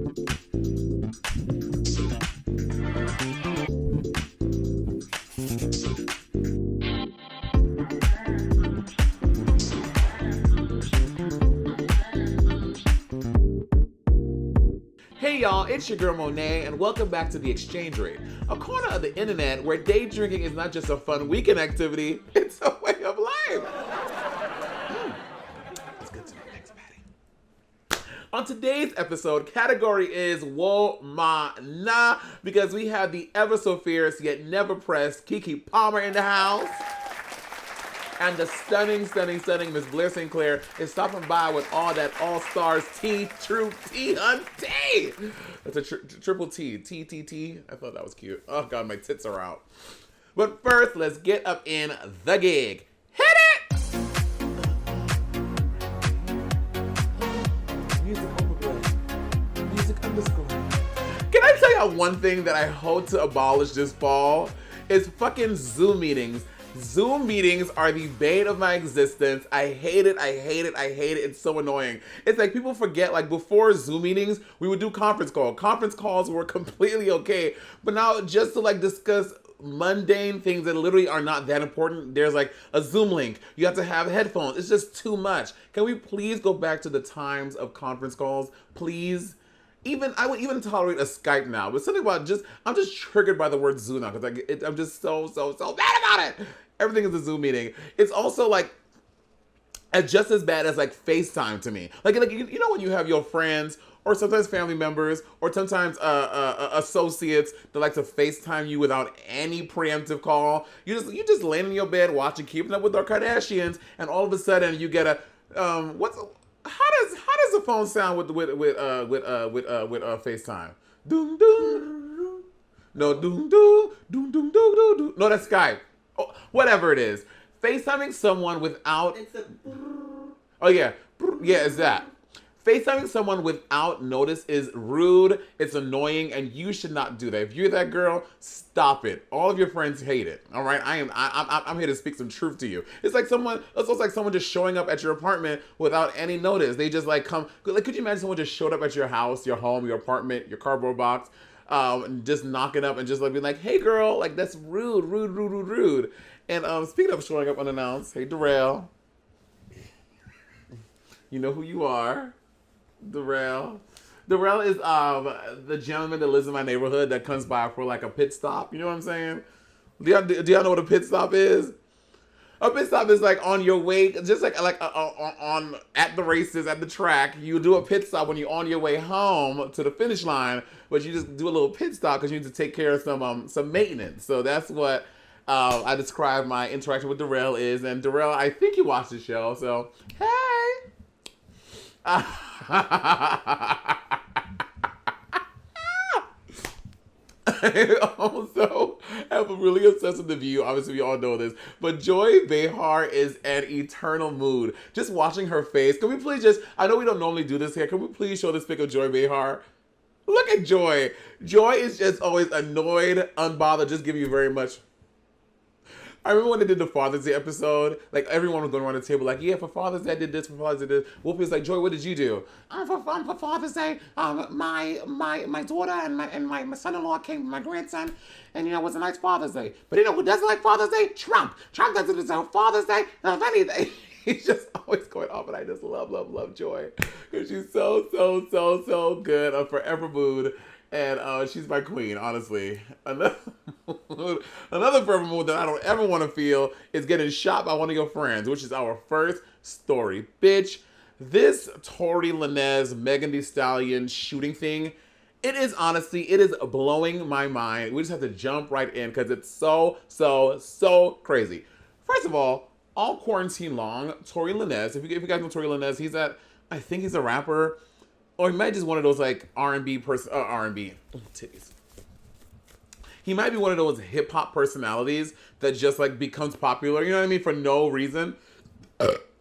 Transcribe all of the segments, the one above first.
Hey y'all, it's your girl Monét, and welcome back to the Exchange Rate, a corner of the internet where day drinking is not just a fun weekend activity, it's a way of life. Let's get to the next patty. On today's episode, category is Whoa Ma Nah, because we have the ever so fierce yet never pressed Keke Palmer in the house. And the stunning Miss Blair St. Clair is stopping by with all that All-Stars tea, true tea on tea. That's a triple T, T. I thought that was cute. Oh God, my tits are out. But first, let's get up in the gig. Hit it! Music overplay. Music underscore. Can I tell y'all one thing that I hope to abolish this fall? Is fucking Zoom meetings. Zoom meetings are the bane of my existence. I hate it. It's so annoying. It's like people forget, like before Zoom meetings, we would do conference calls. Conference calls were completely okay. But now just to like discuss mundane things that literally are not that important, there's like a Zoom link. You have to have headphones. It's just too much. Can we please go back to the times of conference calls? Please? I would even tolerate a Skype now, but something about I'm just triggered by the word Zoom now because I'm just so mad about it. Everything is a Zoom meeting. It's also like just as bad as like FaceTime to me. Like you know when you have your friends or sometimes family members or sometimes associates that like to FaceTime you without any preemptive call. You just laying in your bed watching Keeping Up with the Kardashians, and all of a sudden you get a how does the phone sound with FaceTime? Doom doom. No doom doom doom doom doom doom. No, that's Skype. Oh, whatever it is. FaceTiming someone without. Oh yeah, it's that. FaceTiming someone without notice is rude, it's annoying, and you should not do that. If you're that girl, stop it. All of your friends hate it. All right, I'm here to speak some truth to you. It's like someone just showing up at your apartment without any notice. They just like come. Like, could you imagine someone just showed up at your house, your home, your apartment, your cardboard box, just knocking up and just like being like, "Hey, girl," like that's rude. And speaking of showing up unannounced, hey, Darrell, you know who you are. Darrell is the gentleman that lives in my neighborhood that comes by for like a pit stop. You know what I'm saying? Do y'all know what a pit stop is? A pit stop is like on your way, just like on at the races at the track. You do a pit stop when you're on your way home to the finish line, but you just do a little pit stop because you need to take care of some maintenance. So that's what I describe my interaction with Darrell is. And Darrell, I think you watched the show, so hey. I also have a really obsessed with The View. Obviously, we all know this. But Joy Behar is an eternal mood. Just watching her face. Can we please I know we don't normally do this here. Can we please show this pic of Joy Behar? Look at Joy. Joy is just always annoyed, unbothered, just giving you very much. I remember when they did the Father's Day episode, like everyone was going around the table like, yeah, for Father's Day I did this, for Father's Day I did this. Whoopi was like, Joy, what did you do? For Father's Day, my daughter and my son-in-law came with my grandson, and it was a nice Father's Day. But who doesn't like Father's Day? Trump doesn't deserve Father's Day of anything. He's just always going off, and I just love Joy. Because she's so good, a forever mood. And she's my queen, honestly. Another forever mood that I don't ever want to feel is getting shot by one of your friends, which is our first story. Bitch, this Tory Lanez, Megan Thee Stallion shooting thing, it is blowing my mind. We just have to jump right in because it's so crazy. First of all quarantine long, Tory Lanez, if you guys know Tory Lanez, I think he's a rapper. Or he might just one of those like R&B titties. He might be one of those hip hop personalities that just like becomes popular, you know what I mean, for no reason.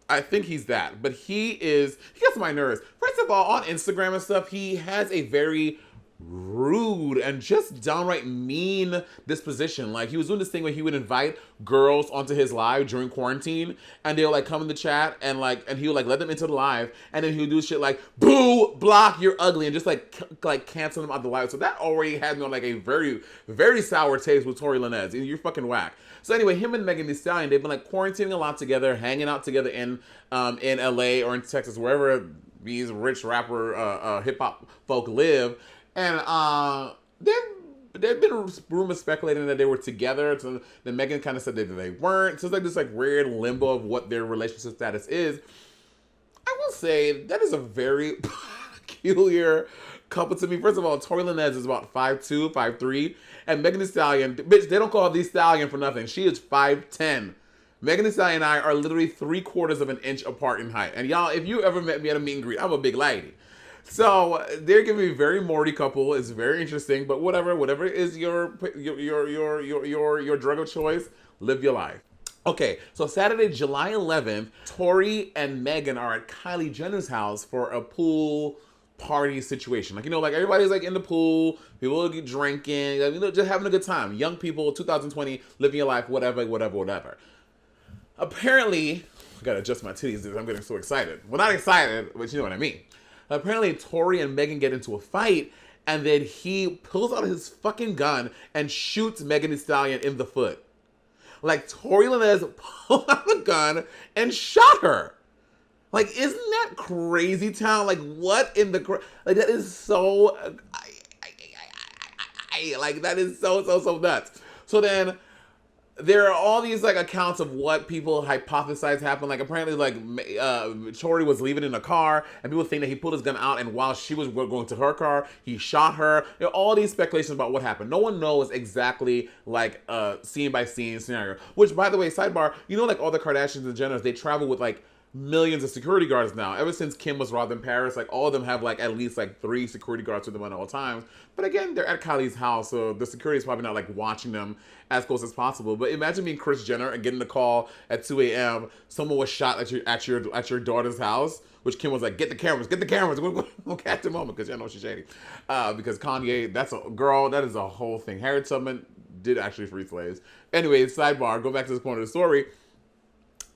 I think he's that, but he gets my nerves. First of all, on Instagram and stuff, he has a very rude and just downright mean disposition. Like, he was doing this thing where he would invite girls onto his live during quarantine, and they'll like come in the chat and he would like let them into the live, and then he would do shit like boo, block, you're ugly, and just like cancel them out the live. So that already had me on like a very, very sour taste with Tory Lanez. You're fucking whack. So anyway, him and Megan Thee Stallion, they've been like quarantining a lot together, hanging out together in LA or in Texas, wherever these rich rapper hip hop folk live. And there've been rumors speculating that they were together. So then Megan kind of said that they weren't. So it's like this like weird limbo of what their relationship status is. I will say that is a very peculiar couple to me. First of all, Tory Lanez is about 5'2", 5'3", and Megan Thee Stallion, bitch, they don't call her Thee Stallion for nothing. She is 5'10". Megan Thee Stallion and I are literally 3/4 of an inch apart in height. And y'all, if you ever met me at a meet and greet, I'm a big lady. So they're giving me a very Morty couple. It's very interesting, but whatever is your drug of choice, live your life. Okay, so Saturday, July 11th, Tori and Megan are at Kylie Jenner's house for a pool party situation. Like, like everybody's like in the pool, people are drinking, just having a good time. Young people, 2020, living your life, whatever. Apparently, I gotta adjust my titties because I'm getting so excited. Well, not excited, but you know what I mean. Apparently, Tori and Megan get into a fight, and then he pulls out his fucking gun and shoots Megan Thee Stallion in the foot. Like, Tory Lanez pulled out the gun and shot her. Like, isn't that crazy town? Like, what in the... Like, that is so... Like, that is so nuts. So then... There are all these like accounts of what people hypothesize happened. Like apparently, like Tori was leaving in a car, and people think that he pulled his gun out, and while she was going to her car, he shot her. All these speculations about what happened. No one knows exactly like scene by scene scenario. Which, by the way, sidebar, like all the Kardashians and Jenners, they travel with like millions of security guards now. Ever since Kim was robbed in Paris, like all of them have like at least like 3 security guards with them at all times. But again, they're at Kylie's house, so the security is probably not like watching them as close as possible. But imagine being Kris Jenner and getting the call at 2 a.m. Someone was shot at your daughter's house, which Kim was like, get the cameras. We'll catch the moment because y'all know she's shady. Because Kanye, that is a whole thing. Harriet Tubman did actually free slaves. Anyway, sidebar, go back to this point of the story.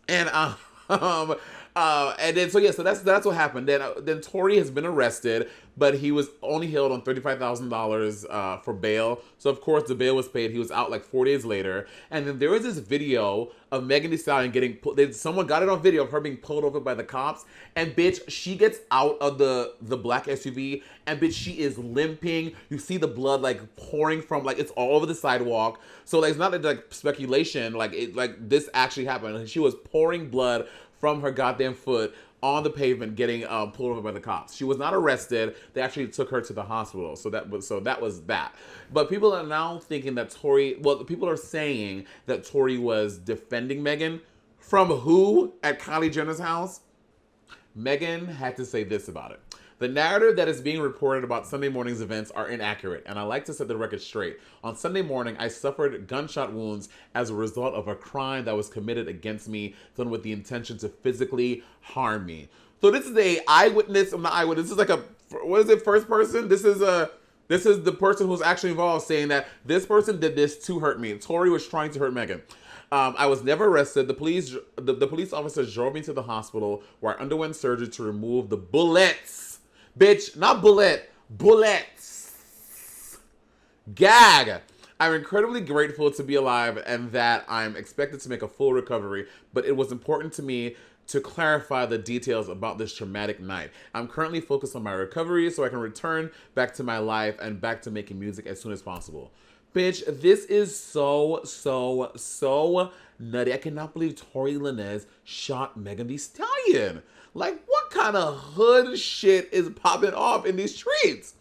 And and then so that's what happened. Then Tory has been arrested, but he was only held on $35,000 for bail. So of course the bail was paid. He was out like 4 days later. And then there was this video of Megan Thee Stallion someone got it on video of her being pulled over by the cops. And bitch, she gets out of the black SUV, and bitch, she is limping. You see the blood like pouring from like it's all over the sidewalk. So like it's not like speculation. Like this actually happened. She was pouring blood from her goddamn foot on the pavement, getting pulled over by the cops. She was not arrested. They actually took her to the hospital. So that was that. But people are now thinking that people are saying that Tory was defending Megan. From who at Kylie Jenner's house? Megan had to say this about it. The narrative that is being reported about Sunday morning's events are inaccurate, and I like to set the record straight. On Sunday morning, I suffered gunshot wounds as a result of a crime that was committed against me, done with the intention to physically harm me. So this is a eyewitness. I'm not eyewitness. This is like first person? This is the person who's actually involved saying that this person did this to hurt me. Tory was trying to hurt Megan. I was never arrested. The police officers drove me to the hospital where I underwent surgery to remove the bullets. Bitch, not bullet, bullets. Gag. I'm incredibly grateful to be alive and that I'm expected to make a full recovery, but it was important to me to clarify the details about this traumatic night. I'm currently focused on my recovery so I can return back to my life and back to making music as soon as possible. Bitch, this is so nutty. I cannot believe Tory Lanez shot Megan Thee Stallion. Like, what kind of hood shit is popping off in these streets?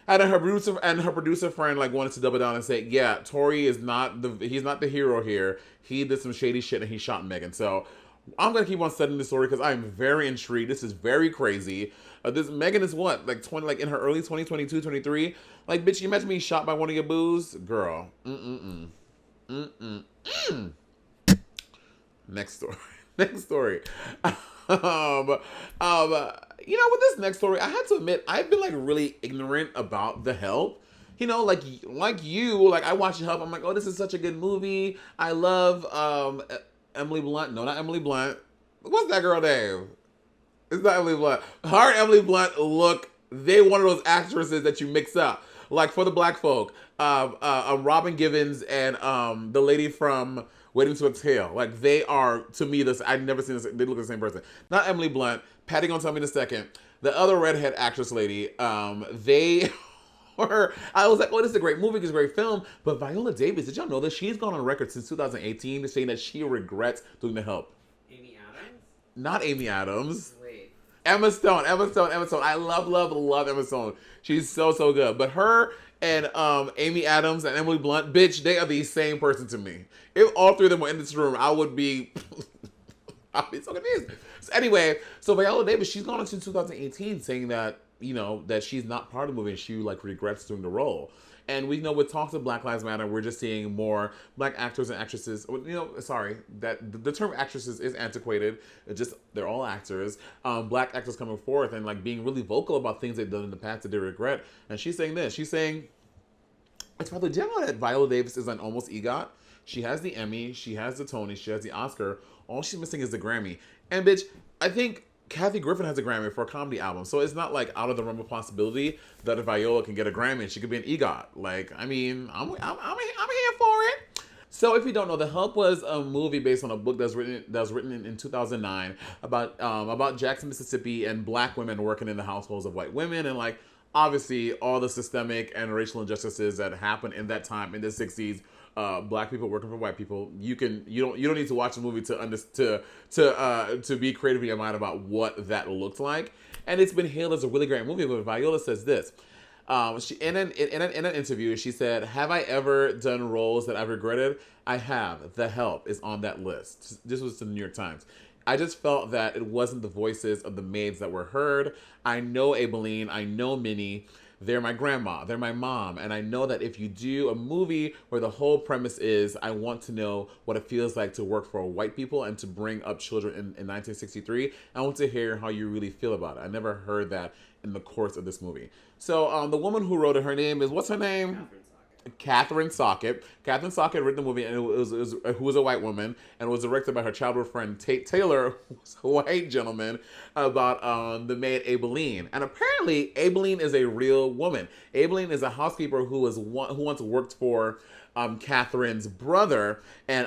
And her producer friend like wanted to double down and say, yeah, Tory he's not the hero here. He did some shady shit and he shot Megan. So I'm gonna keep on studying this story because I'm very intrigued. This is very crazy. This Megan is what, like 20, like in her early 20s, 22, 23. Like, bitch, you imagine being shot by one of your boos, girl. Next story. with this next story, I had to admit I've been like really ignorant about The Help. Like you, like I watched Help. I'm like, oh, this is such a good movie. I love Emily Blunt. No, not Emily Blunt. What's that girl name? It's not Emily Blunt. Her and Emily Blunt look. They one of those actresses that you mix up. Like for the black folk, Robin Givens and the lady from Waiting to Exhale. Like they are to me this. I've never seen this. They look like the same person. Not Emily Blunt. Patty gonna tell me in a second. The other redhead actress lady. They. I was like, oh, this is a great movie, it's a great film. But Viola Davis, did y'all know that she's gone on record since 2018 saying that she regrets doing The Help? Amy Adams? Not Amy Adams. Wait. Emma Stone. I love Emma Stone. She's so good. But her and Amy Adams and Emily Blunt, bitch, they are the same person to me. If all three of them were in this room, I would be I'd be so confused. So anyway, so Viola Davis, she's gone on since 2018 saying that, that she's not part of the movie and she like regrets doing the role. And we know with talks of Black Lives Matter, we're just seeing more black actors and actresses. Sorry, that the term actresses is antiquated. They're all actors. Black actors coming forth and like being really vocal about things they've done in the past that they regret. And she's saying this. She's saying, it's probably, do you know that Viola Davis is an almost EGOT? She has the Emmy, she has the Tony, she has the Oscar. All she's missing is the Grammy. And bitch, I think Kathy Griffin has a Grammy for a comedy album, so it's not like out of the realm of possibility that if Viola can get a Grammy and she could be an EGOT. Like, I mean, I'm here for it. So if you don't know, The Help was a movie based on a book that was written in 2009 about Jackson, Mississippi, and black women working in the households of white women, and like obviously all the systemic and racial injustices that happened in that time in the 60s. Black people working for white people. You don't need to watch the movie to be creative in your mind about what that looked like. And it's been hailed as a really great movie. But Viola says this. She in an interview, she said, "Have I ever done roles that I've regretted? I have. The Help is on that list." This was the New York Times. I just felt that it wasn't the voices of the maids that were heard. I know Aibileen. I know Minnie. They're my grandma, they're my mom, and I know that if you do a movie where the whole premise is I want to know what it feels like to work for white people and to bring up children in 1963, I want to hear how you really feel about it. I never heard that in the course of this movie. So the woman who wrote it, her name is, what's her name? Catherine Socket. Catherine Socket wrote the movie, and who was a white woman, and it was directed by her childhood friend Tate Taylor, who was a white gentleman, about the maid Aibileen. And apparently, Aibileen is a real woman. Aibileen is a housekeeper who once worked for Catherine's brother, and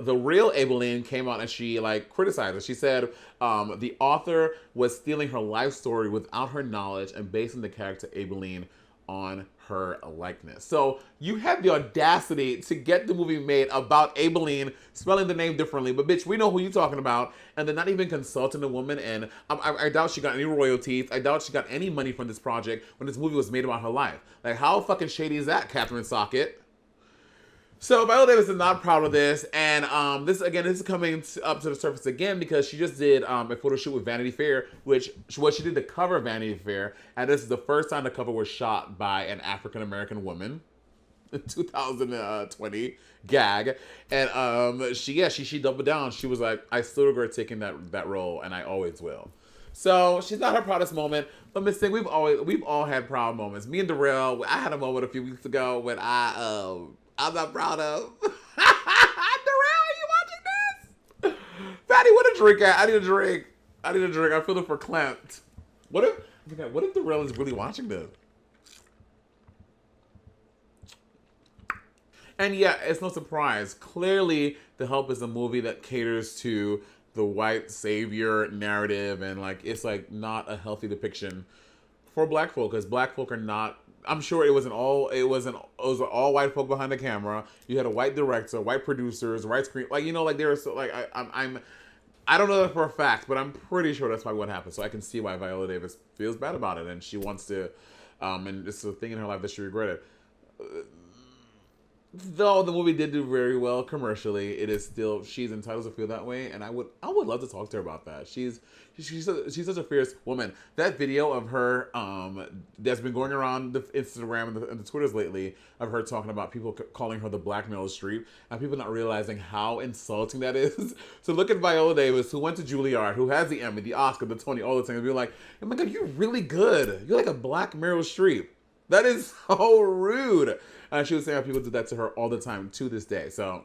the real Aibileen came out and she like criticized her. She said the author was stealing her life story without her knowledge and basing the character Aibileen on her likeness. So you have the audacity to get the movie made about Aibileen, spelling the name differently, but bitch, we know who you're talking about, and they're not even consulting the woman, and I doubt she got any royalties. I doubt she got any money from this project when this movie was made about her life. Like, how fucking shady is that, Catherine Socket? So Viola Davis is not proud of this, and this is coming up to the surface again because she just did a photo shoot with Vanity Fair, she did the cover of Vanity Fair, and this is the first time the cover was shot by an African American woman in 2020 gag, and she doubled down. She was like, I still regret taking that role, and I always will. So she's not her proudest moment, but Miss Thing, we've all had proud moments. Me and Darrell, I had a moment a few weeks ago when I'm not proud of. Darrell, are you watching this? Fatty, what a drink at? I need a drink. I'm feeling verklempt. What if Darrell is really watching this? And yeah, it's no surprise. Clearly, The Help is a movie that caters to the white savior narrative, and like it's like not a healthy depiction for black folk, because black folk are not. I'm sure it was all white folk behind the camera. You had a white director, white producers, white screen, like they were so like I don't know that for a fact, but I'm pretty sure that's probably what happened. So I can see why Viola Davis feels bad about it, and she wants to, and it's a thing in her life that she regretted. though the movie did do very well commercially, it is still she's entitled to feel that way, and I would love to talk to her about that. She's such a fierce woman. That video of her that's been going around the Instagram and the Twitters lately of her talking about people calling her the Black Meryl Streep and people not realizing how insulting that is. So look at Viola Davis, who went to Juilliard, who has the Emmy, the Oscar, the Tony, all the things, and be like, oh my God, you're really good. You're like a Black Meryl Streep. That is so rude. And she was saying how people do that to her all the time to this day. So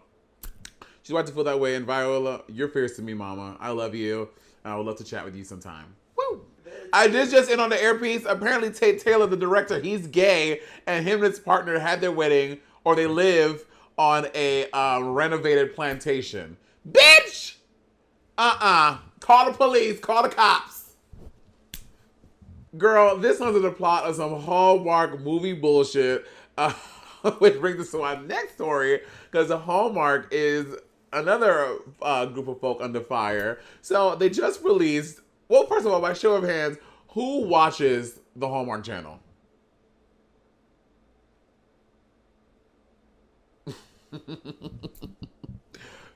she's about to feel that way. And Viola, you're fierce to me, mama. I love you. I would love to chat with you sometime. Woo! I did just in on the earpiece. Apparently Tate Taylor, the director, he's gay. And him and his partner had their wedding, or they live on a renovated plantation. Bitch! Call the police. Call the cops. Girl, this one's in the plot of some Hallmark movie bullshit. Which brings us to our next story, because the Hallmark is another group of folk under fire. So they just released, well, first of all, by show of hands, who watches the Hallmark Channel?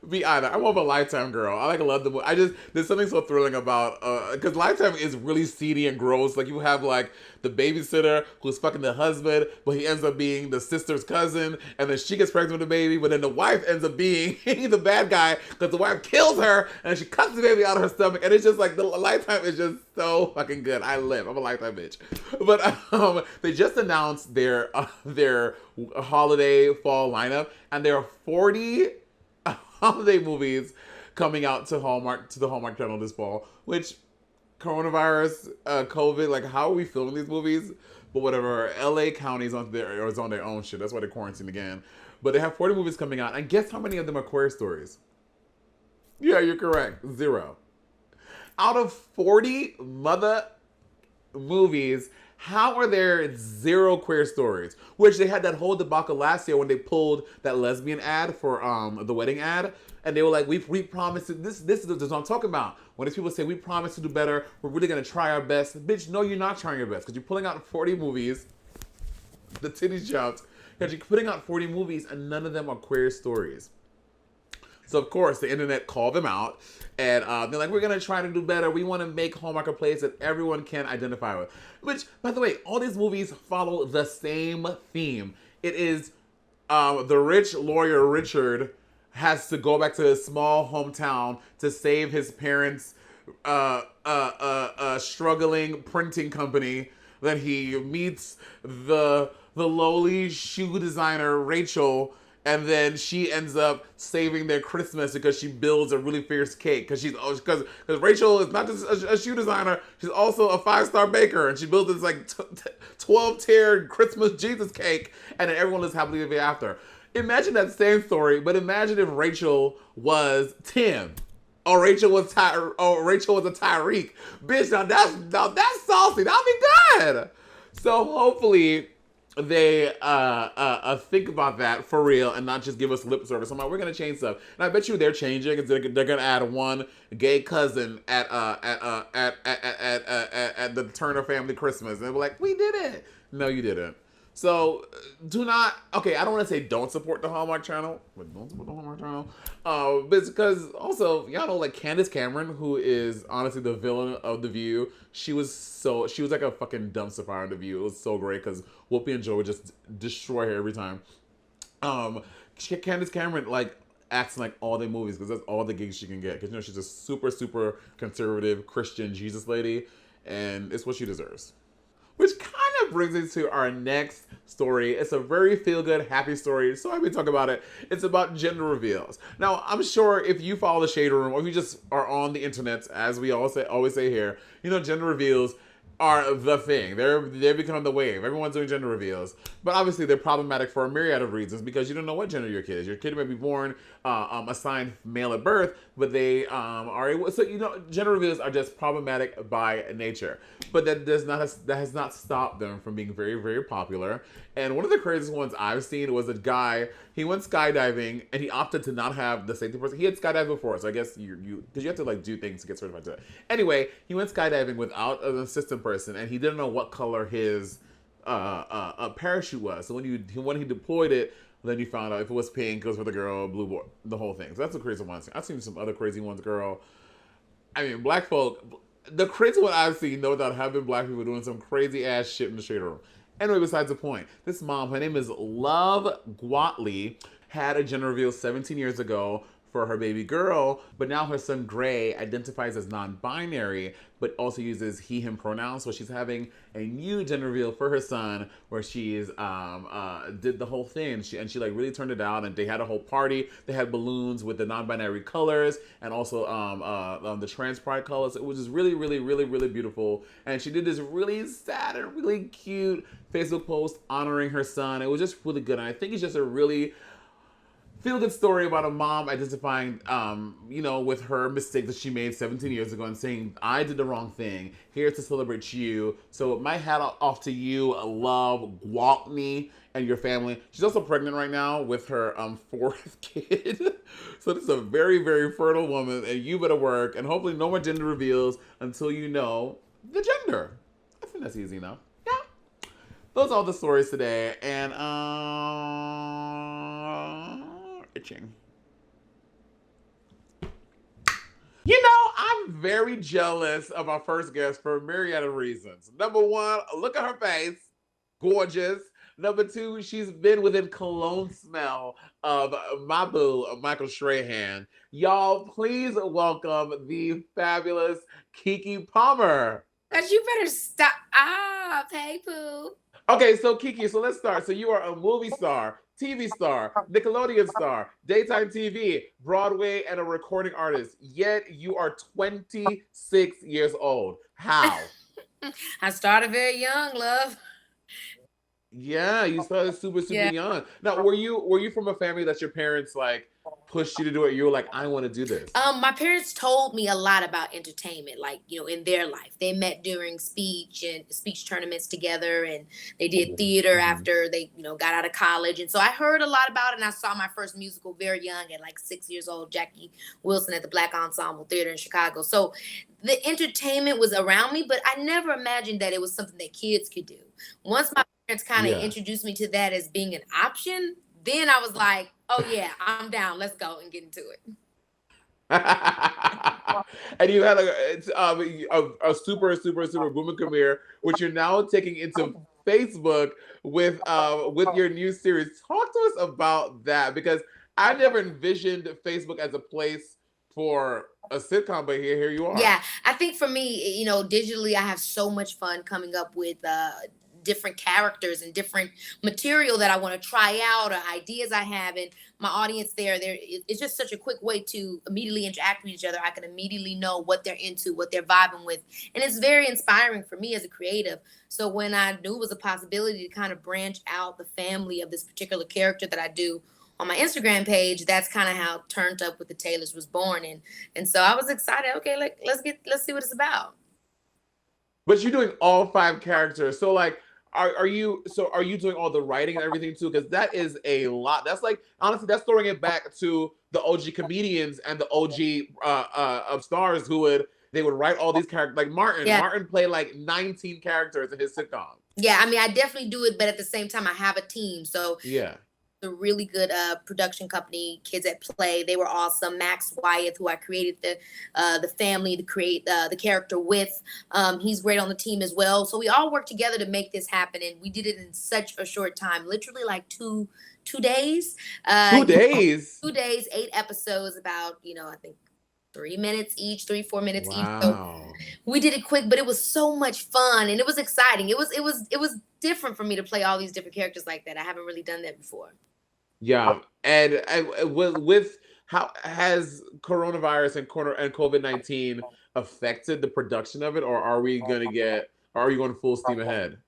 Me either. I'm more of a Lifetime girl. I love the movie. There's something so thrilling about, because Lifetime is really seedy and gross. Like, you have like the babysitter who's fucking the husband, but he ends up being the sister's cousin, and then she gets pregnant with the baby, but then the wife ends up being the bad guy because the wife kills her and she cuts the baby out of her stomach, and it's just like the Lifetime is just so fucking good. I'm a Lifetime bitch. But they just announced their holiday fall lineup, and there are 40 holiday movies coming out to the Hallmark Channel this fall, which coronavirus, COVID, like, how are we filming these movies? But whatever, LA County is on their own shit. That's why they're quarantined again. But they have 40 movies coming out, and guess how many of them are queer stories? Yeah, you're correct. 0. Out of 40 mother movies, how are there 0 queer stories? Which they had that whole debacle last year when they pulled that lesbian ad for the wedding ad, and they were like, we promised to, this is what I'm talking about. When these people say we promise to do better, we're really gonna try our best. Bitch, no, you're not trying your best, because you're pulling out 40 movies. The titties jumped. Because you're putting out 40 movies and none of them are queer stories. So, of course, the internet called them out, and they're like, we're going to try to do better. We want to make Hallmark a place that everyone can identify with. Which, by the way, all these movies follow the same theme. It is the rich lawyer Richard has to go back to his small hometown to save his parents' struggling printing company. Then he meets the lowly shoe designer Rachel, and then she ends up saving their Christmas because she builds a really fierce cake. Because Rachel is not just a shoe designer, she's also a 5-star baker, and she builds this like 12-tiered Christmas Jesus cake, and then everyone lives happily ever after. Imagine that same story, but imagine if Rachel was Tim. Or Rachel was a Tyreek. Bitch, now that's saucy. That'll be good. So hopefully they think about that for real and not just give us lip service. I'm like, we're gonna change stuff, and I bet you they're changing. They're gonna add one gay cousin at the Turner family Christmas, and they're like, we did it. No, you didn't. So do not. Okay, I don't want to say don't support the Hallmark Channel, but don't support the Hallmark Channel. But because also y'all know, like, Candace Cameron, who is honestly the villain of The View. She was like a fucking dumpster fire on The View. It was so great because Whoopi and Joe would just destroy her every time. Candace Cameron like acts in like all the movies because that's all the gigs she can get. Because, you know, she's a super super conservative Christian Jesus lady, and it's what she deserves. Which kind of brings us to our next story. It's a very feel-good, happy story. So happy to talk about it. It's about gender reveals. Now, I'm sure if you follow the Shade Room, or if you just are on the internet, as we always say here, you know, gender reveals are the thing. They're becoming the wave. Everyone's doing gender reveals. But obviously they're problematic for a myriad of reasons because you don't know what gender your kid is. Your kid may be born assigned male at birth, but they are able, so, you know, gender reveals are just problematic by nature. But that has not stopped them from being very, very popular. And one of the craziest ones I've seen was a guy, he went skydiving and he opted to not have the safety person. He had skydived before, so I guess because you have to like do things to get certified to it. Anyway, he went skydiving without an assistant person, and he didn't know what color his parachute was. So when he deployed it, then you found out if it was pink, it was for the girl, blue boy, the whole thing. So that's a crazy one. I've seen some other crazy ones, girl. I mean, black folk. The crazy one I've seen, no doubt, have been black people doing some crazy ass shit in the shade room. Anyway, besides the point, this mom, her name is Love Guatley, had a gender reveal 17 years ago for her baby girl, but now her son Gray identifies as non-binary, but also uses he/him pronouns. So she's having a new gender reveal for her son, where she's did the whole thing. She like really turned it out, and they had a whole party. They had balloons with the non-binary colors, and also the trans pride colors. It was just really, really, really, really beautiful. And she did this really sad and really cute Facebook post honoring her son. It was just really good, and I think it's just a really feel-good story about a mom identifying, with her mistake that she made 17 years ago and saying, I did the wrong thing. Here to celebrate you. So my hat off to you, Love Gwaltney, and your family. She's also pregnant right now with her fourth kid. So this is a very, very fertile woman, and you better work. And hopefully no more gender reveals until you know the gender. I think that's easy enough. Yeah. Those are all the stories today. And, itching. I'm very jealous of our first guest for a myriad of reasons. Number one, look at her face. Gorgeous. Number two, she's been within cologne smell of my boo, Michael Strahan. Y'all, please welcome the fabulous Keke Palmer. Cause you better stop. Hey, Pooh. Okay, so Keke, so let's start. So you are a movie star, TV star, Nickelodeon star, daytime TV, Broadway, and a recording artist. Yet you are 26 years old. How? I started very young, love. Yeah, you started super young. Now, were you from a family that your parents like pushed you to do it? You were like, I want to do this. My parents told me a lot about entertainment, like, in their life. They met during speech tournaments together, and they did theater after they, got out of college. And so I heard a lot about it, and I saw my first musical very young at like 6 years old, Jackie Wilson at the Black Ensemble Theater in Chicago. So the entertainment was around me, but I never imagined that it was something that kids could do. Once my parents kind of introduced me to that as being an option, then I was like, oh yeah, I'm down. Let's go and get into it. And you had a super booming career, which you're now taking into Facebook with your new series. Talk to us about that, because I never envisioned Facebook as a place for a sitcom, but here you are. Yeah, I think for me, digitally, I have so much fun coming up with different characters and different material that I want to try out, or ideas I have, and my audience it's just such a quick way to immediately interact with each other. I can immediately know what they're into, what they're vibing with, and it's very inspiring for me as a creative. So when I knew it was a possibility to kind of branch out the family of this particular character that I do on my Instagram page, that's kind of how Turned Up with the Taylors was born. And so I was excited. Okay, let's see what it's about. But you're doing all 5 characters. So like, are you doing all the writing and everything too? Because that is a lot. That's like, honestly, that's throwing it back to the OG comedians and the OG stars they would write all these characters. Like Martin. Yeah. Martin played like 19 characters in his sitcom. Yeah, I mean, I definitely do it, but at the same time, I have a team. So yeah. A really good production company, Kids at Play. They were awesome. Max Wyeth, who I created the family to create the character with, he's great on the team as well. So we all worked together to make this happen, and we did it in such a short time, literally like two days. 2 days. 2 days, 8 episodes, about I think 3 minutes each, 3-4 minutes each. So we did it quick, but it was so much fun, and it was exciting. It was different for me to play all these different characters like that. I haven't really done that before. Yeah, and with how has coronavirus and COVID-19 affected the production of it, or are you going full steam ahead?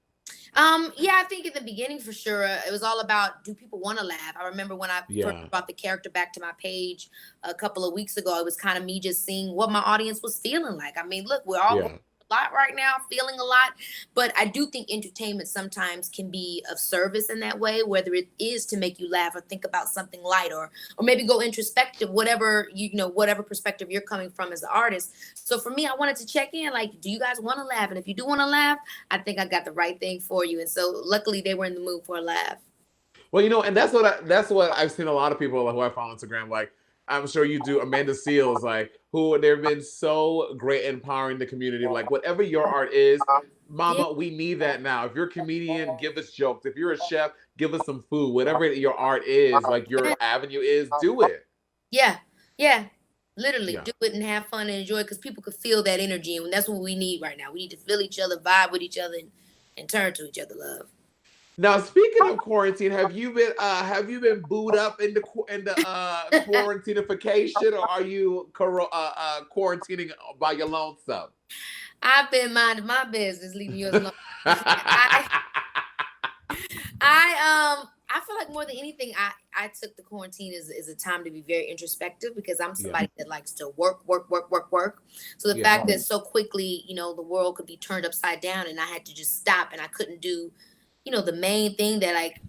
Yeah, I think in the beginning for sure, it was all about, do people want to laugh? I remember when I first brought the character back to my page a couple of weeks ago, it was kind of me just seeing what my audience was feeling like. I mean, look, we're all a lot right now, feeling a lot. But I do think entertainment sometimes can be of service in that way, whether it is to make you laugh or think about something light, or maybe go introspective, whatever whatever perspective you're coming from as an artist. So for me, I wanted to check in, like, do you guys want to laugh? And if you do want to laugh, I think I got the right thing for you. And so luckily they were in the mood for a laugh. Well, and that's what I've seen a lot of people who I follow on Instagram. Like, I'm sure you do. Amanda Seals, like, who they've been so great empowering the community. Like, whatever your art is, Yeah, Mama, we need that now. If you're a comedian, give us jokes. If you're a chef, give us some food. Whatever your art is, like your avenue is, do it. yeah, yeah. Literally Yeah. do it and have fun and enjoy, because people could feel that energy, and that's what we need right now. We need to feel each other, vibe with each other, and turn to each other, love. Now, speaking of quarantine, have you been booed up into quarantinification, or are you quarantining by your lonesome? I've been minding my business, leaving yours alone. I I feel like more than anything, I took the quarantine as a time to be very introspective, because I'm Yeah. somebody that likes to work, work, work, work, work. So the Yeah. fact that so quickly, the world could be turned upside down, and I had to just stop, and I couldn't do, the main thing that, like,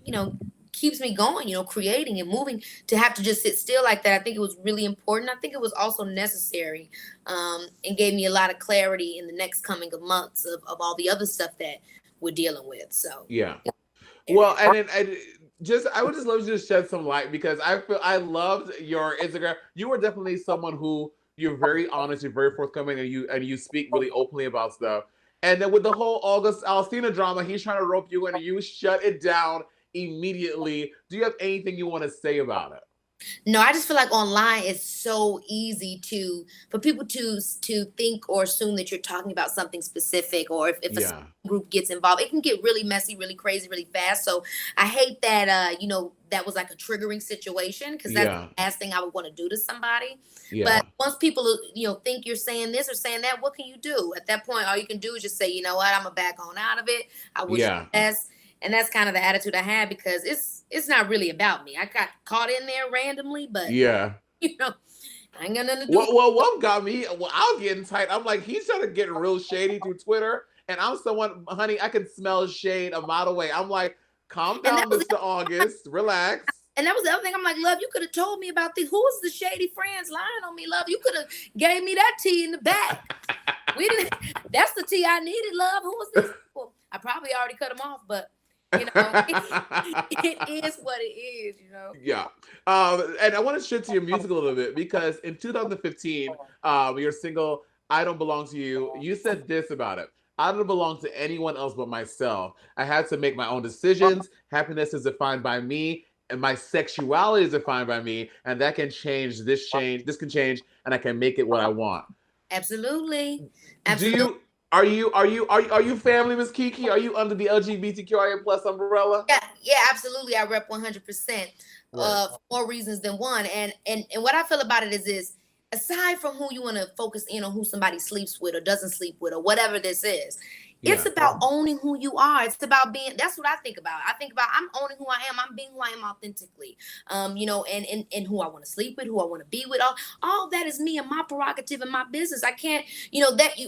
keeps me going, creating and moving, to have to just sit still like that. I think it was really important. I think it was also necessary, and gave me a lot of clarity in the next coming of months of all the other stuff that we're dealing with. So Yeah. yeah. Well, and just I would just love you to shed some light, because I loved your Instagram. You are definitely someone who you're very honest, you're very forthcoming, and you speak really openly about stuff. And then with the whole August Alsina drama, he's trying to rope you in, and you shut it down immediately. Do you have anything you want to say about it? No, I just feel like online it's so easy for people to think or assume that you're talking about something specific, or if a Yeah. group gets involved, it can get really messy, really crazy, really fast. So I hate that that was like a triggering situation, because that's Yeah. the last thing I would want to do to somebody. But Yeah. once people think you're saying this or saying that, what can you do? At that point, all you can do is just say, you know what, I'm gonna back on out of it. I wish you Yeah. the best. And that's kind of the attitude I had, because it's not really about me. I got caught in there randomly, but Yeah. you know, I ain't got nothing to do with Well, what got me? Well, I was getting tight. I'm like, he's trying to get real shady through Twitter, and I'm someone, honey, I can smell shade a mile away. I'm like, calm and that down, was Mr. August, relax. and that was the other thing. I'm like, love, you could have told me about who was the shady friends lying on me, love. You could have gave me that tea in the back. We didn't That's the tea I needed, love. Who was this? Well, I probably already cut them off, but it is what it is. Yeah. And I want to shift to your music a little bit, because in 2015, your single "I Don't Belong to You," you said this about it: "I don't belong to anyone else but myself. I had to make my own decisions. Happiness is defined by me, and my sexuality is defined by me, and that can change. This can change, and I can make it what I want." Absolutely. Do Absolutely. you? Are you family, Miss Kiki? Are you under the LGBTQIA plus umbrella? Yeah, yeah, absolutely. I rep 100%, Word. for more reasons than one. And what I feel about it is this: aside from who you want to focus in on, who somebody sleeps with or doesn't sleep with or whatever this is, it's Yeah. about owning who you are. It's about being. That's what I think about. I think about, I'm owning who I am. I'm being who I am authentically. And who I want to sleep with, who I want to be with. All that is me and my prerogative and my business. I can't,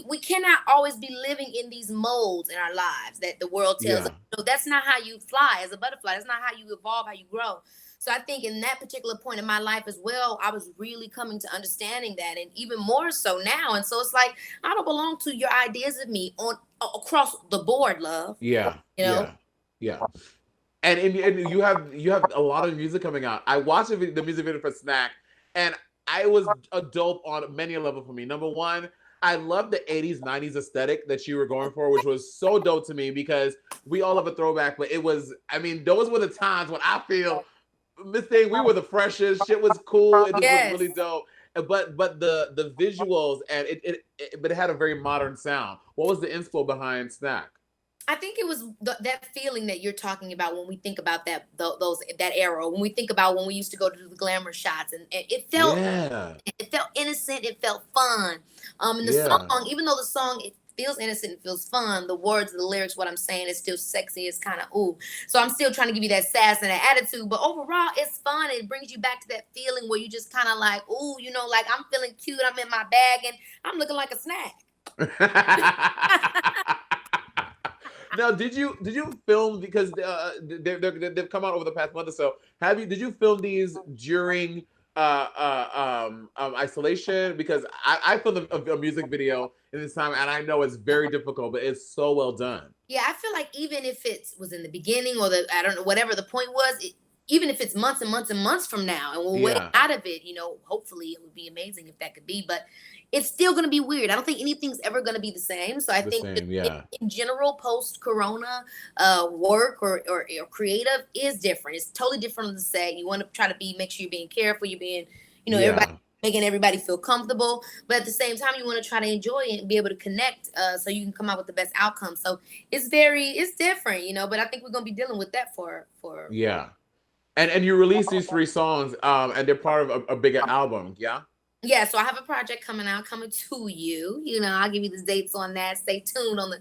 we cannot always be living in these molds in our lives that the world tells us. Yeah. No, that's not how you fly as a butterfly. That's not how you evolve, how you grow. So I think in that particular point in my life as well, I was really coming to understanding that, and even more so now. And so it's like, I don't belong to your ideas of me on across the board, love. Yeah. You know? Yeah. Yeah. And you have a lot of music coming out. I watched the music video for Snack, and I was a dope on many a level for me. Number one, I love the 80s, 90s aesthetic that you were going for, which was so dope to me, because we all have a throwback, but those were the times when I feel Miss Thing, we were the freshest, shit was cool, it just was Yes. really dope. But the visuals, and but it had a very modern sound. What was the inspo behind Snack? I think it was that feeling that you're talking about when we think about that era. When we think about when we used to go to the glamour shots, and Yeah. it felt innocent, it felt fun. And the Yeah. song, even though the song it feels innocent, it feels fun. The words, the lyrics, what I'm saying is still sexy. It's kind of ooh. So I'm still trying to give you that sass and that attitude. But overall, it's fun. It brings you back to that feeling where you just kind of like ooh, like I'm feeling cute. I'm in my bag and I'm looking like a snack. Now, did you film, because they've come out over the past month or so? Did you film these during isolation? Because I filmed a music video in this time, and I know it's very difficult, but it's so well done. Yeah, I feel like even if it was in the beginning or I don't know, whatever the point was, even if it's months and months and months from now and we're way Yeah, out of it, hopefully it would be amazing if that could be, but it's still going to be weird. I don't think anything's ever going to be the same. So I the think that same. Yeah, in general, post Corona, work or creative is different. It's totally different on the set. You want to try to make sure you're being careful. You're being, everybody yeah. making everybody feel comfortable, but at the same time, you want to try to enjoy it and be able to connect, so you can come out with the best outcome. So it's different, but I think we're gonna be dealing with that for. Yeah. And you released these 3 songs, and they're part of a bigger album. Yeah. Yeah, so I have a project coming out, coming to you. I'll give you the dates on that. Stay tuned on the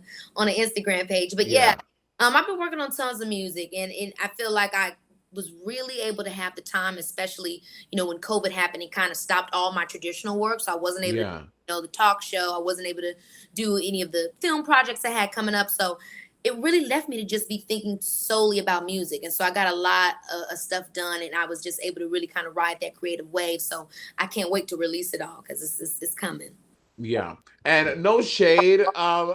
Instagram page. But yeah, Yeah. I've been working on tons of music, and I feel like I was really able to have the time, especially when COVID happened. It kind of stopped all my traditional work, so I wasn't able to, Yeah. the talk show. I wasn't able to do any of the film projects I had coming up. So it really left me to just be thinking solely about music. And so I got a lot of stuff done, and I was just able to really kind of ride that creative wave. So I can't wait to release it all because it's coming. Yeah. And no shade,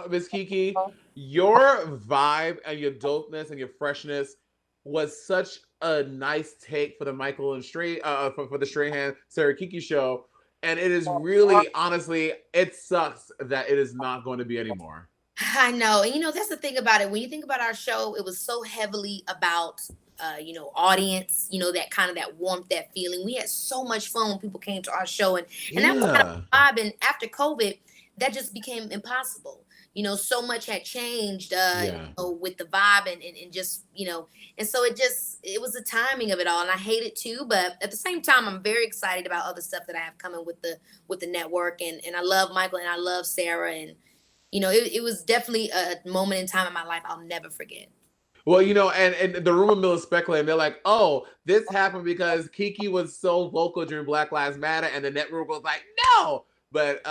Miss Keke, your vibe and your dopeness and your freshness was such a nice take for the Michael and for the Strahan Sarah Keke show. And it is really, honestly, it sucks that it is not going to be anymore. I know. And that's the thing about it. When you think about our show, it was so heavily about audience, that kind of that warmth, that feeling. We had so much fun when people came to our show, and that was kind of Yeah. a vibe. And after COVID, that just became impossible. So much had changed, Yeah. with the vibe and just, and so it was the timing of it all. And I hate it too, but at the same time, I'm very excited about other stuff that I have coming with the network. And I love Michael and I love Sarah. And it was definitely a moment in time in my life I'll never forget. Well, and the rumor mill is speculating. They're like, oh, this happened because Keke was so vocal during Black Lives Matter, and the network was like, no. But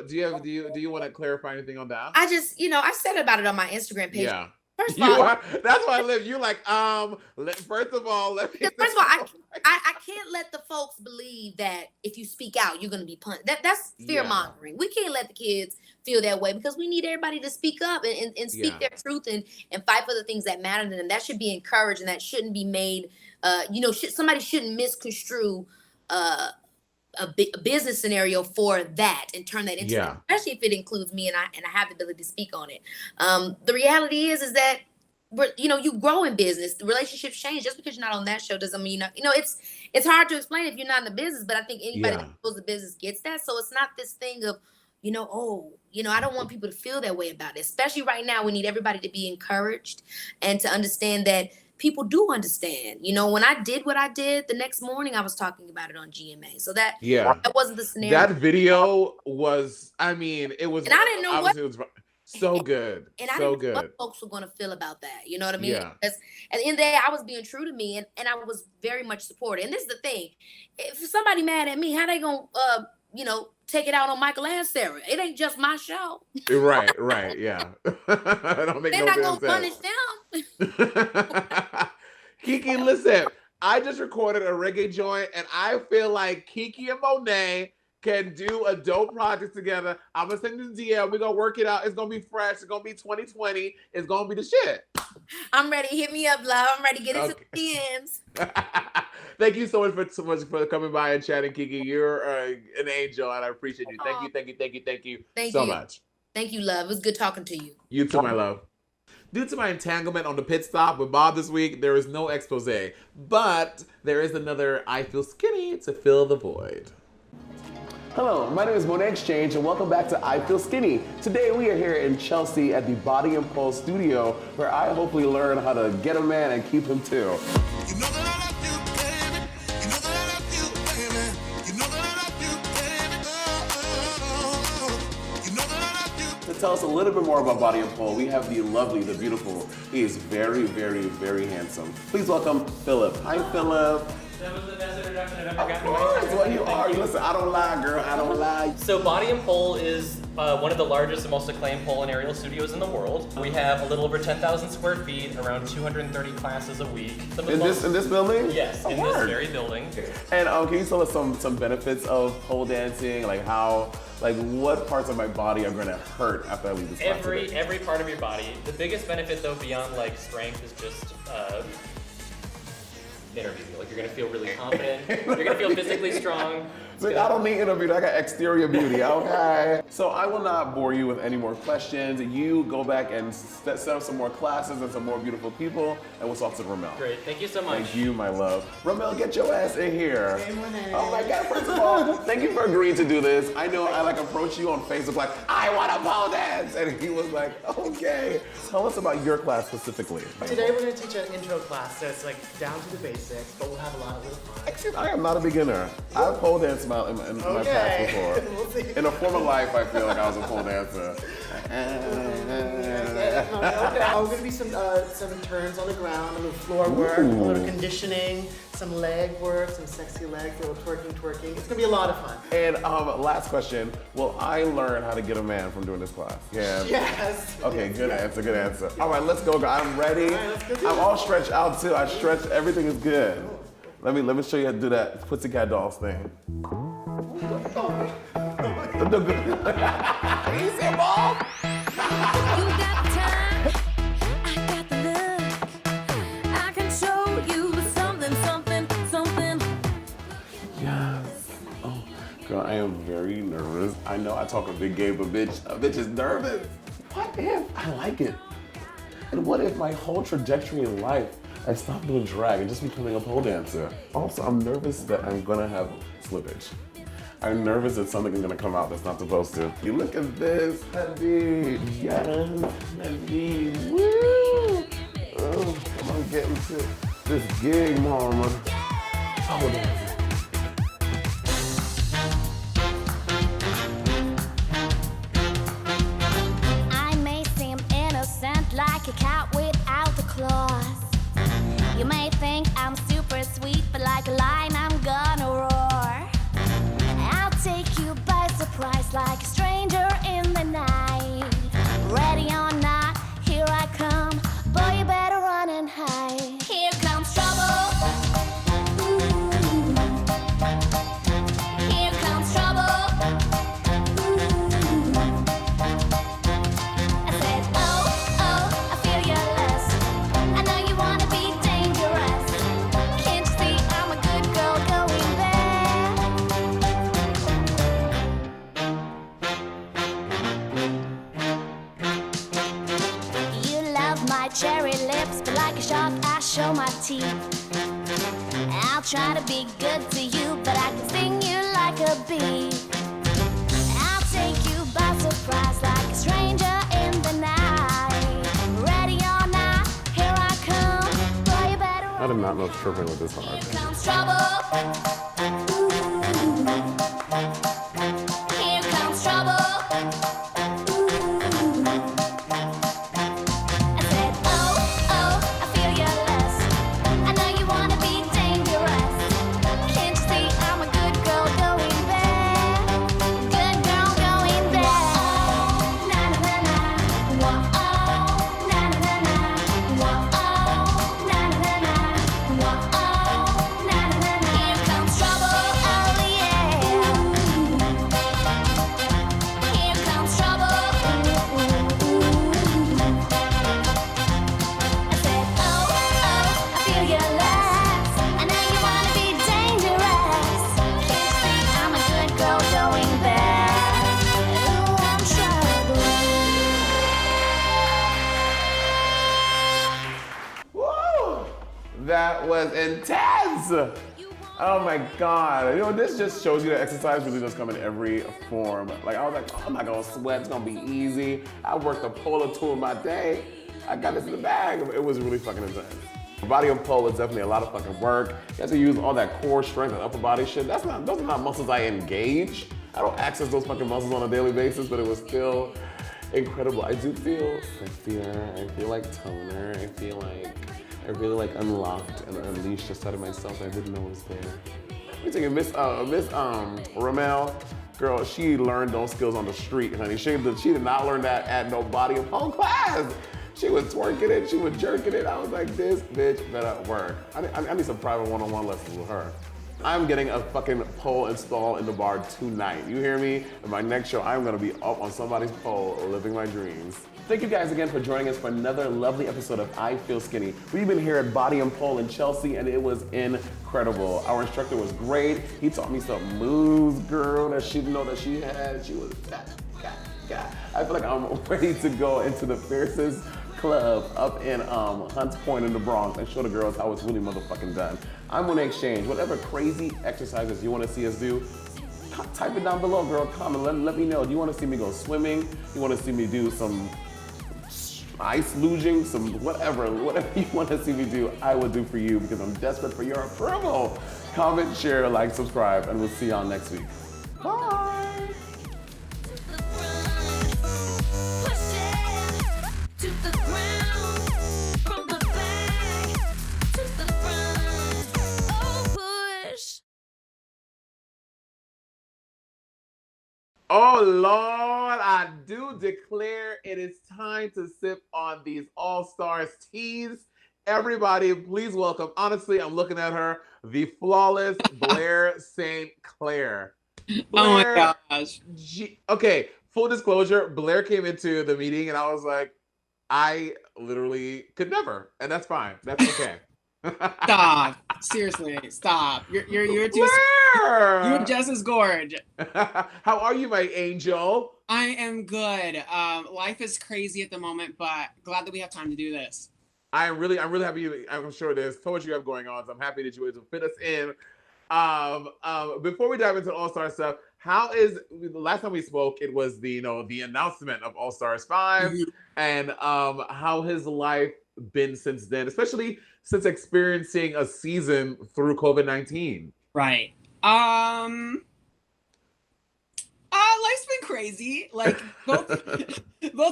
do you want to clarify anything on that? I just, I said about it on my Instagram page. Yeah. First of You all, are. That's why I live. You're like, first of all, let me. because first of all, I can't let the folks believe that if you speak out, you're going to be punished. That's fear Yeah. mongering. We can't let the kids feel that way because we need everybody to speak up and speak Yeah. their truth and fight for the things that matter to them. That should be encouraged, and that shouldn't be made. Somebody shouldn't misconstrue a business scenario for that and turn that into, Yeah. especially if it includes me and I have the ability to speak on it. The reality is that you grow in business. The relationships change. Just because you're not on that show doesn't mean it's hard to explain if you're not in the business, but I think anybody Yeah. that knows the business gets that. So it's not this thing of, I don't want people to feel that way about it. Especially right now, we need everybody to be encouraged and to understand that people do understand. When I did what I did, the next morning I was talking about it on GMA. So that Yeah. wasn't the scenario. That video was, I mean, it was, And I didn't know what, obviously it was so good. and I So didn't know what good. folks were going to feel about that. You know what I mean? Yeah. Because at the end of the day, I was being true to me, and I was very much supported. And this is the thing: if somebody mad at me, how they gonna take it out on Michael and Sarah? It ain't just my show. Right, yeah. I don't make They're no not damn gonna punish sense. them. Keke, listen, I just recorded a reggae joint, and I feel like Keke and Monét can do a dope project together. I'm gonna send you the DM. We're gonna work it out. It's gonna be fresh. It's gonna be 2020. It's gonna be the shit. I'm ready. Hit me up, love. I'm ready to get into Okay. the DMs. Thank you so much for coming by and chatting, Keke. You're an angel, and I appreciate you. Thank you, thank you, thank you, thank you Thank so you. much. Thank you, love. It was good talking to you. You too, my love. Due to my entanglement on the pit stop with Bob this week, there is no expose, but there is another I Feel Skinny to fill the void. Hello, my name is Monét X Change, and welcome back to I Feel Skinny. Today we are here in Chelsea at the Body and Pulse studio, where I hopefully learn how to get a man and keep him too. You know that I love you, baby. You know that I love you, baby. You know that I love you, baby. Oh. You know that I love you. To tell us a little bit more about Body and Pulse, we have the lovely, the beautiful. He is very, very, very handsome. Please welcome Philip. Hi, Philip. That was the best introduction I've ever gotten. Of course, well, you are. Listen, I don't lie, girl. I don't lie. So Body and Pole is one of the largest and most acclaimed pole and aerial studios in the world. We have a little over 10,000 square feet, around 230 classes a week. In this building? Yes, in this very building. And can you tell us some benefits of pole dancing? Like what parts of my body are gonna hurt after I leave this class today? Every part of your body. The biggest benefit though, beyond like strength, is just interview. Like you're gonna feel really confident. You're gonna feel physically strong. Look, I don't need interview. I got exterior beauty. Okay. So I will not bore you with any more questions. You go back and set up some more classes and some more beautiful people, and we'll talk to Ramel. Great. Thank you so much. Thank you, my love. Ramel, get your ass in here. Hey, Monét. Oh my God! First of all, thank you for agreeing to do this. I know I approached you on Facebook like I want to pole dance, and he was like, okay. Tell us about your class specifically. Today we're going to teach an intro class, so it's like down to the basics, but we'll have a lot of little fun. Excuse me, I am not a beginner. I've pole danced in my past before. We'll see. In a former life, I feel like I was a pole dancer. Okay. We're going to be some turns on the ground, a little floor work, a little conditioning, some leg work, some sexy legs, a little twerking. It's going to be a lot of fun. And last question, will I learn how to get a man from doing this class? Yeah. Yes. Okay, good answer. All right, let's go, guys. I'm ready. All right, let's go do I'm it. all stretched out too. I stretched, everything is good. Let me show you how to do that Pussycat Dolls thing. Easy, Mom. You got the time, I got the look. I can show you something. Yes. Oh, girl, I am very nervous. I know I talk a big game, but a bitch is nervous. What if I like it? And what if my whole trajectory in life, I stop doing drag and just becoming a pole dancer? Also, I'm nervous that I'm gonna have slippage. I'm nervous that something is gonna come out that's not supposed to. You look at this, Hadid. Yes, Hadid. Woo! Oh, come on, get into this gig, mama. Pole dancing. I may seem innocent like a cat without the claws. You may think I'm super sweet, but like a lion I'm gonna roar. I'll take you by surprise like a stranger in the night. Ready or not, here I come. Boy, you better run and hide. Here comes trouble. Ooh. Here comes trouble. Ooh. I said, oh, I feel your lust. I know you wanna be dangerous. Can't you see I'm a good girl going there? You love my cherry lips, but like a shark I show my teeth. I'll try to be good to you, but I can sting you like a bee. I'll take you by surprise like a stranger in the night. Ready or not, here I come. Boy, you better I did not know stripping was this hard. Here comes trouble. Ooh. Here comes trouble. Ooh. I said, oh, I feel your lust. I know you wanna be dangerous. Can't you see I'm a good girl going there? Good girl going there. Whoa, na na na na. Whoa, na na na na. Whoa, na na na na. Whoa, na na na na. Here comes trouble. Oh yeah. Here comes trouble. I said, oh, I feel your lust. I know you wanna be dangerous. Can't you see I'm a good girl going there? Ooh, I'm trouble. Woo! That was intense! Oh my God. You know, this just shows you that exercise really does come in every form. Like, I was like, oh, I'm not gonna sweat, it's gonna be easy. I worked a pole or two in my day. I got this in the bag. It was really fucking intense. Body and pole is definitely a lot of fucking work. You have to use all that core strength and upper body shit. Those are not muscles I engage. I don't access those fucking muscles on a daily basis, but it was still incredible. I do feel sexier. I feel like toner. I I really like unlocked and unleashed a side of myself that I didn't know was there. We thinking Miss Ramel, girl, she learned those skills on the street, honey. She did not learn that at no body of whole class. She was twerking it, she was jerking it. I was like, this bitch better work. I need some private one-on-one lessons with her. I'm getting a fucking pole installed in the bar tonight. You hear me? In my next show, I'm gonna be up on somebody's pole, living my dreams. Thank you guys again for joining us for another lovely episode of I Feel Skinny. We've been here at Body and Pole in Chelsea, and it was incredible. Our instructor was great. He taught me some moves, girl, that she didn't know that she had. She was, I feel like I'm ready to go into the fiercest club up in Hunts Point in the Bronx and show the girls how it's really motherfucking done. I'm Monét X Change. Whatever crazy exercises you want to see us do, type it down below, girl. Comment, let me know. Do you want to see me go swimming? You want to see me do some ice luging, some whatever you want to see me do, I will do for you because I'm desperate for your approval. Comment, share, like, subscribe, and we'll see y'all next week. Bye. Oh Lord, I do declare it is time to sip on these All-Stars teas. Everybody, please welcome, honestly, I'm looking at her, the flawless Blair St. Clair. Blair, oh my gosh. Okay, full disclosure, Blair came into the meeting and I was like, I literally could never, and that's fine. That's okay. Stop. Seriously, stop. You're too Blair! You're just as gorge. How are you, my angel? I am good. Life is crazy at the moment, but glad that we have time to do this. I'm really happy. I'm sure there's so much you have going on, so I'm happy that you were able to fit us in. Before we dive into All-Star stuff, how is the last time we spoke? It was the announcement of All-Stars 5, and how has life been since then, especially since experiencing a season through COVID-19? Right. Life's been crazy. Like both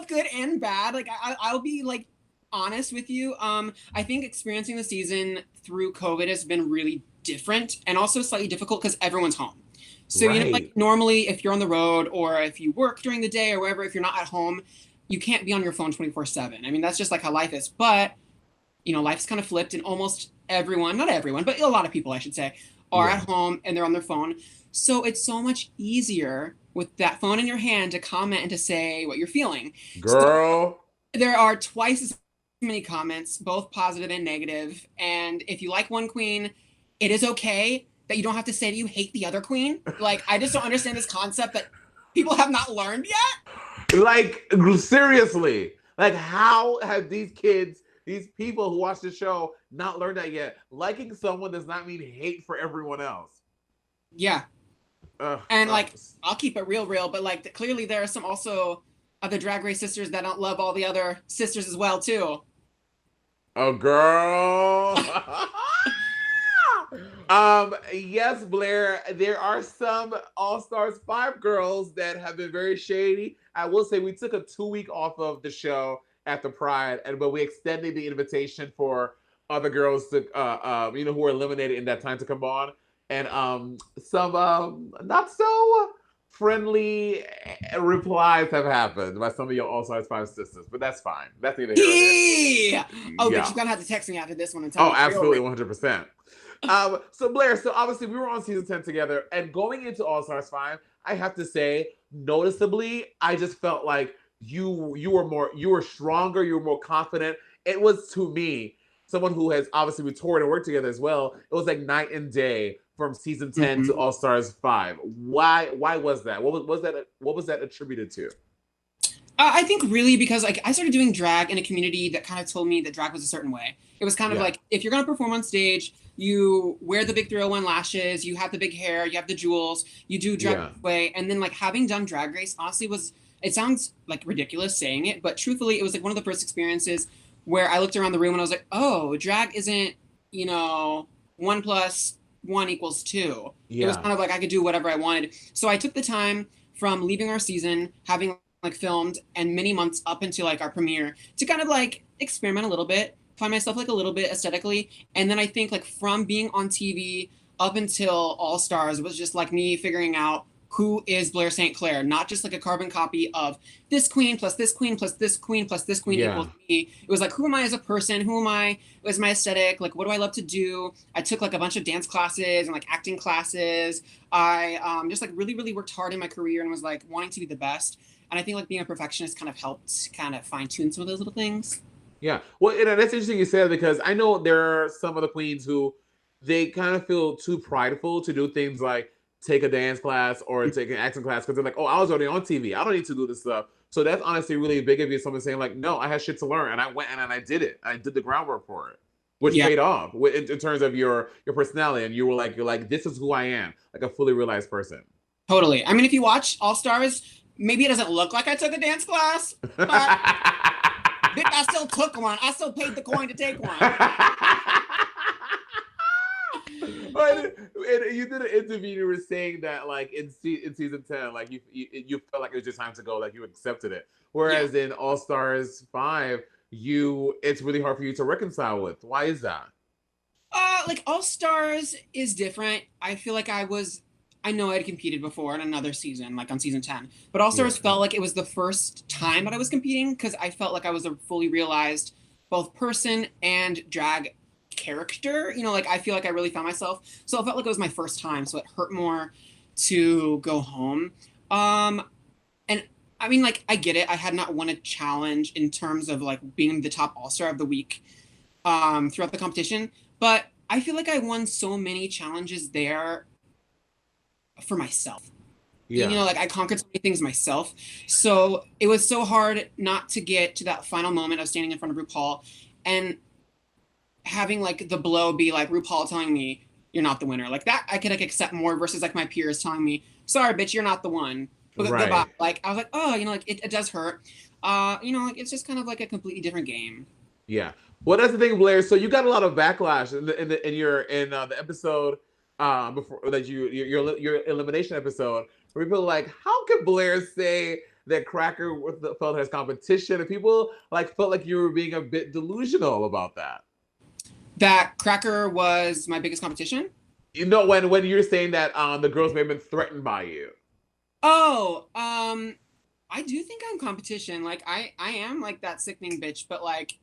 good and bad. Like I'll be like honest with you. I think experiencing the season through COVID has been really different and also slightly difficult because everyone's home. So right. like normally if you're on the road or if you work during the day or wherever, if you're not at home, you can't be on your phone 24/7. I mean, that's just like how life is. But life's kind of flipped and almost everyone, not everyone, but a lot of people I should say, are at home and they're on their phone. So it's so much easier with that phone in your hand to comment and to say what you're feeling. Girl. So there are twice as many comments, both positive and negative. And if you like one queen, it is okay that you don't have to say that you hate the other queen. Like, I just don't understand this concept that people have not learned yet. Like, seriously. Like, how have these kids, these people who watch the show, not learned that yet? Liking someone does not mean hate for everyone else. Yeah. And like, I'll keep it real, but like, clearly there are some also other Drag Race sisters that don't love all the other sisters as well, too. Oh, girl. Yes, Blair, there are some All-Stars 5 girls that have been very shady. I will say we took a 2-week off of the show after Pride, but we extended the invitation for other girls to, who were eliminated in that time to come on. And some not so friendly replies have happened by some of your All-Stars 5 sisters, but that's fine. That's neither here nor there. Oh, but you're gonna have to text me after this one and tell me. Oh, absolutely, 100%. So Blair, so obviously we were on season 10 together, and going into All-Stars 5, I have to say, noticeably, I just felt like you were stronger, you were more confident. It was, to me, someone who has obviously we toured and worked together as well. It was like night and day from season 10 to All-Stars 5. Why was that? What was that attributed to? I think really because like I started doing drag in a community that kind of told me that drag was a certain way. It was kind of like, if you're going to perform on stage, you wear the big 301 lashes, you have the big hair, you have the jewels, you do drag way. And then like having done Drag Race, honestly it sounds like ridiculous saying it, but truthfully, it was like one of the first experiences where I looked around the room and I was like, oh, drag isn't, 1 + 1 = 2. It was kind of like I could do whatever I wanted. So I took the time from leaving our season, having like filmed and many months up until like our premiere to kind of like experiment a little bit find myself like a little bit aesthetically. And then I think like from being on TV up until All Stars was just like me figuring out who is Blair St. Clair, not just like a carbon copy of this queen plus this queen plus this queen plus this queen equals me. It was like, who am I as a person? Who am I? What is my aesthetic? Like, what do I love to do? I took like a bunch of dance classes and like acting classes. I just like really, really worked hard in my career and was like wanting to be the best. And I think like being a perfectionist kind of helped kind of fine tune some of those little things. Yeah. Well, and that's interesting you said, because I know there are some of the queens who they kind of feel too prideful to do things like take a dance class or take an acting class, because they're like, oh, I was already on TV. I don't need to do this stuff. So that's honestly really big of you. Someone saying like, no, I had shit to learn, and I went and I did it. I did the groundwork for it, which paid off in terms of your personality. And you're like, this is who I am, like a fully realized person. Totally. I mean, if you watch All Stars, maybe it doesn't look like I took a dance class, but I still took one. I still paid the coin to take one. And you did an interview. You were saying that, like in season 10, like you felt like it was your time to go, like you accepted it. Whereas in All Stars 5, it's really hard for you to reconcile with. Why is that? Like All Stars is different. I feel like I know I'd competed before in another season, like on season 10. But All Stars felt like it was the first time that I was competing, because I felt like I was a fully realized both person and drag character. You know, like I feel like I really found myself. So it felt like it was my first time. So it hurt more to go home. And I mean, like, I get it. I had not won a challenge in terms of like being the top All-Star of the week throughout the competition. But I feel like I won so many challenges there for myself. Yeah. You know, like I conquered so many things myself. So it was so hard not to get to that final moment of standing in front of RuPaul and having like the blow be like RuPaul telling me you're not the winner. Like that I could like accept more versus like my peers telling me, sorry, bitch, you're not the one. Right. Like I was like, oh, you know, like it does hurt. You know, like it's just kind of like a completely different game. Yeah. Well, that's the thing, Blair. So you got a lot of backlash in the episode before that your elimination episode, where people are like, how can Blair say that Cracker felt as competition, and people like felt like you were being a bit delusional about that? That Cracker was my biggest competition? You know, when you're saying that the girls may have been threatened by you. Oh, I do think I'm competition. Like I am like that sickening bitch, but like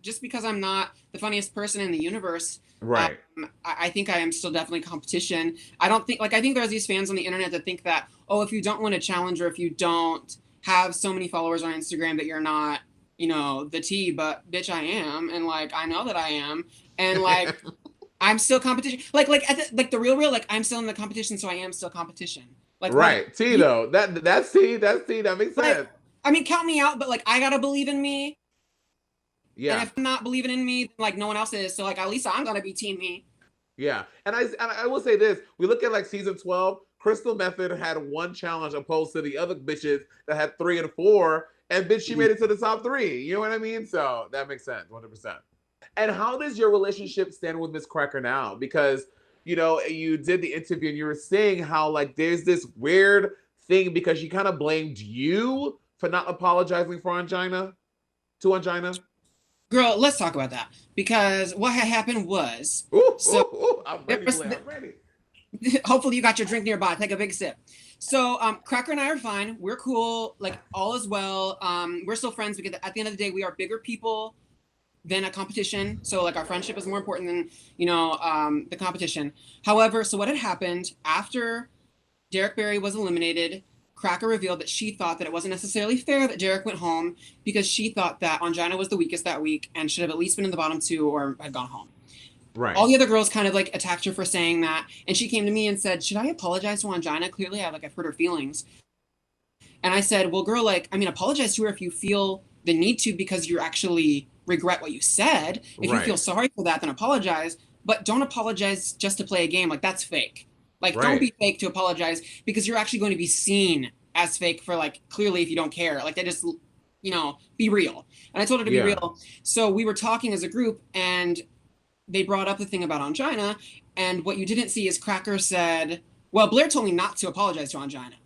just because I'm not the funniest person in the universe, right? I think I am still definitely competition. I think there's these fans on the internet that think that, oh, if you don't win a challenge or if you don't have so many followers on Instagram that you're not, you know, the T, but bitch, I am, and like I know that I am, and like I'm still competition. Like the real like I'm still in the competition, so I am still competition. Like right, T though. That's T. That makes sense. Like, I mean, count me out, but like I gotta believe in me. Yeah. And if I'm not believing in me, like no one else is. So like at least I'm gonna be team me. Yeah. And I will say this. We look at like season 12, Crystal Method had one challenge opposed to the other bitches that had 3 and 4. And bitch, she made it to the top 3. You know what I mean? So that makes sense, 100%. And how does your relationship stand with Miss Cracker now? Because, you know, you did the interview and you were saying how like there's this weird thing because she kind of blamed you for not apologizing for Angina. Girl, let's talk about that, because what had happened was... I'm ready, Blair, I'm ready. Hopefully you got your drink nearby. Take a big sip. So Cracker and I are fine. We're cool. Like all is well. We're still friends because at the end of the day, we are bigger people than a competition. So like our friendship is more important than, you know, the competition. However, so what had happened after Derek Barry was eliminated, Cracker revealed that she thought that it wasn't necessarily fair that Derek went home because she thought that Angina was the weakest that week and should have at least been in the bottom 2 or had gone home. Right. All the other girls kind of like attacked her for saying that. And she came to me and said, should I apologize to Angina? Clearly I've hurt her feelings. And I said, well, girl, like, I mean, apologize to her if you feel the need to because you actually regret what you said. If you feel sorry for that, then apologize. But don't apologize just to play a game. Like, that's fake. Like, don't be fake to apologize because you're actually going to be seen as fake for, like, clearly if you don't care. Like, they just, you know, be real. And I told her to be real. So we were talking as a group and they brought up the thing about Angina. And what you didn't see is Cracker said, well, Blair told me not to apologize to Angina.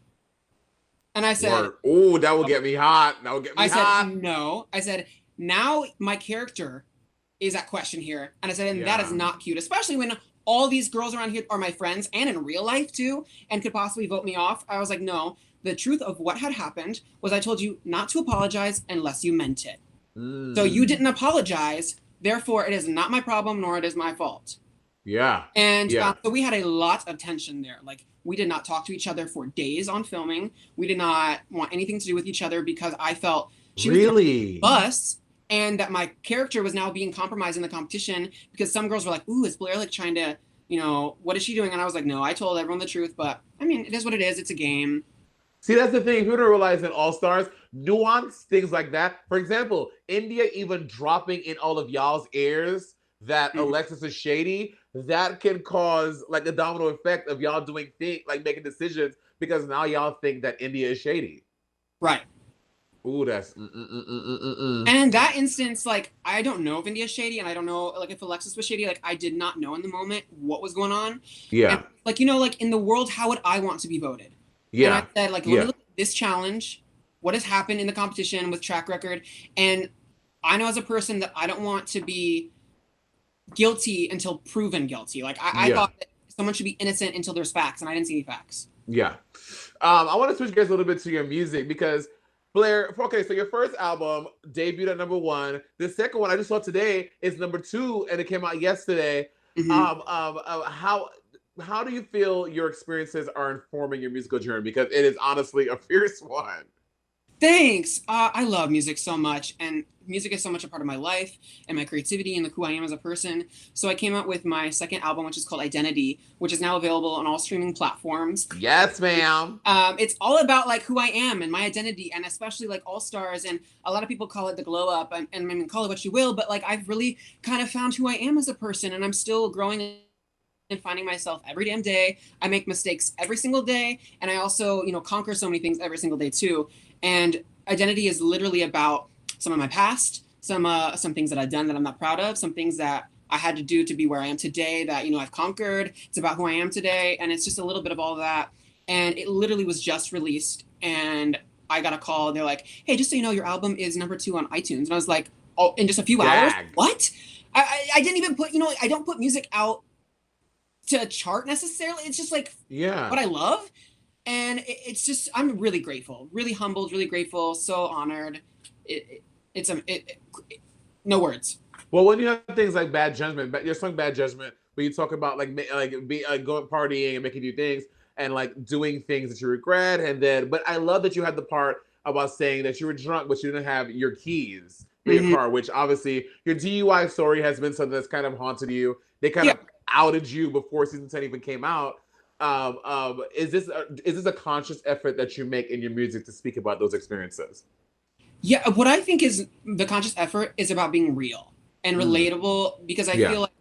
And I said, oh, that will get me hot. That will get me hot. I said, no. I said, now my character is at question here. And I said, and that is not cute, especially when all these girls around here are my friends and in real life too, and could possibly vote me off. I was like, no, the truth of what had happened was I told you not to apologize unless you meant it. So you didn't apologize. Therefore, it is not my problem, nor it is my fault. Yeah. And so we had a lot of tension there. Like, we did not talk to each other for days on filming. We did not want anything to do with each other because I felt she was bus, and that my character was now being compromised in the competition because some girls were like, ooh, is Blair like trying to, you know, what is she doing? And I was like, no, I told everyone the truth, but I mean, it is what it is. It's a game. See, that's the thing. People don't realize in All Stars, nuance, things like that. For example, India even dropping in all of y'all's ears that Alexis is shady, that can cause like a domino effect of y'all doing things, like making decisions, because now y'all think that India is shady. Right. Ooh, that's And in that instance, like, I don't know if India's shady, and I don't know, like, if Alexis was shady. Like, I did not know in the moment what was going on. Yeah. And, like, you know, like, in the world, how would I want to be voted? Yeah. And I said, like, let me look at this challenge, what has happened in the competition with track record, and I know as a person that I don't want to be guilty until proven guilty. Like, I thought that someone should be innocent until there's facts, and I didn't see any facts. Yeah. I want to switch gears a little bit to your music, because Blair, okay, so your first album debuted at #1. The second one I just saw today is #2, and it came out yesterday. How do you feel your experiences are informing your musical journey? Because it is honestly a fierce one. Thanks. I love music so much, and music is so much a part of my life and my creativity and who I am as a person. So I came out with my second album, which is called Identity, which is now available on all streaming platforms. Yes, ma'am. It's all about like who I am and my identity, and especially like All Stars. And a lot of people call it the glow up, and I mean, call it what you will, but like I've really kind of found who I am as a person, and I'm still growing and finding myself every damn day. I make mistakes every single day, and I also, you know, conquer so many things every single day too. And Identity is literally about some of my past, some things that I've done that I'm not proud of, some things that I had to do to be where I am today that, you know, I've conquered. It's about who I am today, and it's just a little bit of all of that. And it literally was just released, and I got a call. They're like, hey, just so you know, your album is #2 on iTunes. And I was like, oh, in just a few hours? What? I didn't even put, you know, I don't put music out to chart necessarily. It's just like what I love. And it's just, I'm really grateful, really humbled, really grateful, so honored. It's no words. Well, when you have things like Bad Judgment, your song Bad Judgment, where you talk about like going partying and making new things and like doing things that you regret, and then, but I love that you had the part about saying that you were drunk, but you didn't have your keys in your car, which obviously your DUI story has been something that's kind of haunted you. They kind of outed you before season 10 even came out. Is this a conscious effort that you make in your music to speak about those experiences? Yeah, what I think is the conscious effort is about being real and relatable, because I feel like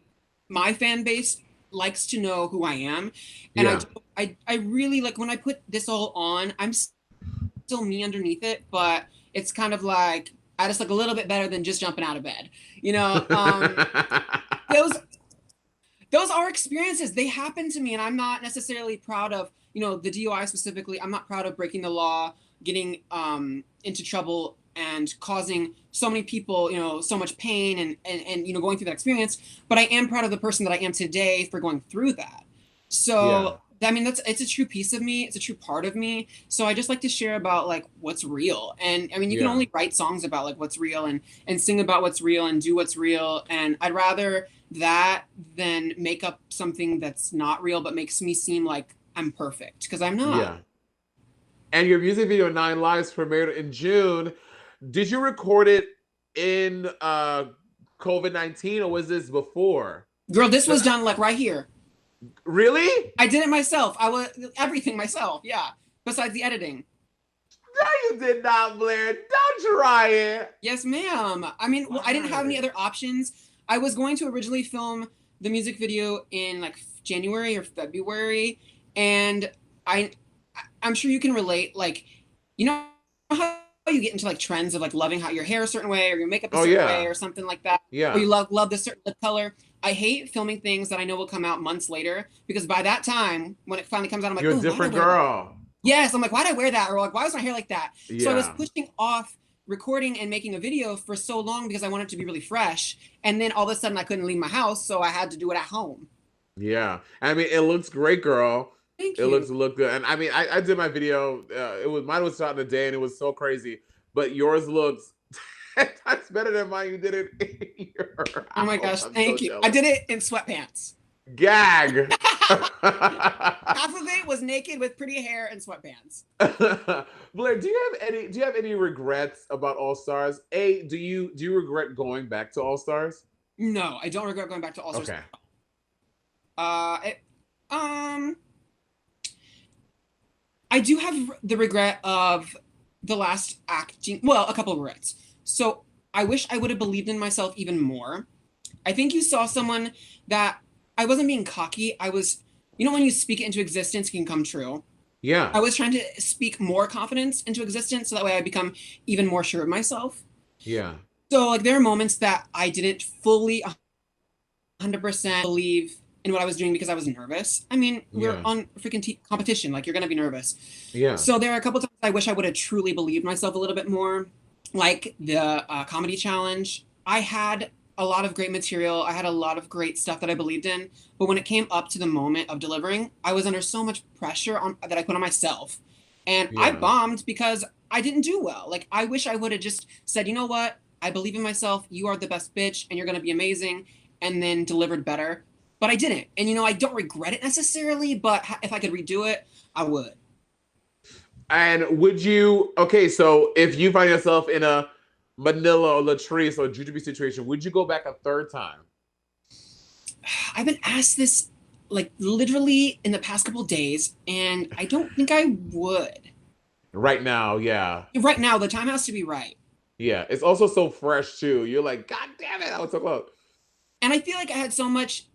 my fan base likes to know who I am, and I really like when I put this all on, I'm still me underneath it, but it's kind of like I just look a little bit better than just jumping out of bed, you know. Those are experiences. They happen to me, and I'm not necessarily proud of, you know, the DUI specifically. I'm not proud of breaking the law, getting into trouble, and causing so many people, you know, so much pain and you know, going through that experience. But I am proud of the person that I am today for going through that. So I mean, it's a true piece of me. It's a true part of me. So I just like to share about like what's real. And I mean, you can only write songs about like what's real and sing about what's real and do what's real. And I'd rather that than make up something that's not real but makes me seem like I'm perfect, because I'm not. Yeah. And your music video 9 Lives premiered in June. Did you record it in COVID-19, or was this before? Girl, this was done like right here. Really? I did it myself. I was everything myself. Yeah. Besides the editing. No, you did not, Blair. Don't try it. Yes, ma'am. I mean, well, I didn't have any other options. I was going to originally film the music video in like January or February, and I'm sure you can relate. Like, you know how you get into like trends of like loving how your hair a certain way or your makeup a certain way or something like that. Yeah. Or you love this certain lip color. I hate filming things that I know will come out months later, because by that time, when it finally comes out, I'm like, you're a different girl. Yes, I'm like, why'd I wear that? Or like, why was my hair like that? So I was pushing off recording and making a video for so long because I wanted it to be really fresh. And then all of a sudden I couldn't leave my house, so I had to do it at home. Yeah. I mean, it looks great, girl. Thank It you. look good. And I mean, I did my video. Mine was shot in a day, and it was so crazy. But yours looks 10 times better than mine. You did it in your Oh my house. gosh, I'm thank so you. jealous. I did it in sweatpants. Gag. Half of it was naked with pretty hair and sweatpants. Blair, do you have any regrets about All Stars? Do you regret going back to All Stars? No, I don't regret going back to All Stars. Okay. I do have the regret of the last acting. Well, a couple of regrets. So I wish I would have believed in myself even more. I think you saw someone that I wasn't being cocky. I was, when you speak it into existence, it can come true. Yeah. I was trying to speak more confidence into existence so that way I become even more sure of myself. Yeah. So like there are moments that I didn't fully 100% believe in what I was doing because I was nervous. I mean, we're on freaking competition. Like you're going to be nervous. Yeah. So there are a couple times I wish I would have truly believed myself a little bit more. Like the comedy challenge. I had a lot of great material. I had a lot of great stuff that I believed in. But when it came up to the moment of delivering, I was under so much pressure that I put on myself. And I bombed because I didn't do well. Like, I wish I would have just said, you know what? I believe in myself. You are the best bitch and you're going to be amazing. And then delivered better. But I didn't. And, I don't regret it necessarily. But if I could redo it, I would. And would you, so if you find yourself in a Manila or Latrice or Jujubee situation, would you go back a third time? I've been asked this like literally in the past couple of days, and I don't think I would. Right now, yeah. Right now, the time has to be right. Yeah, it's also so fresh too. You're like, God damn it, I was so close. And I feel like I had so much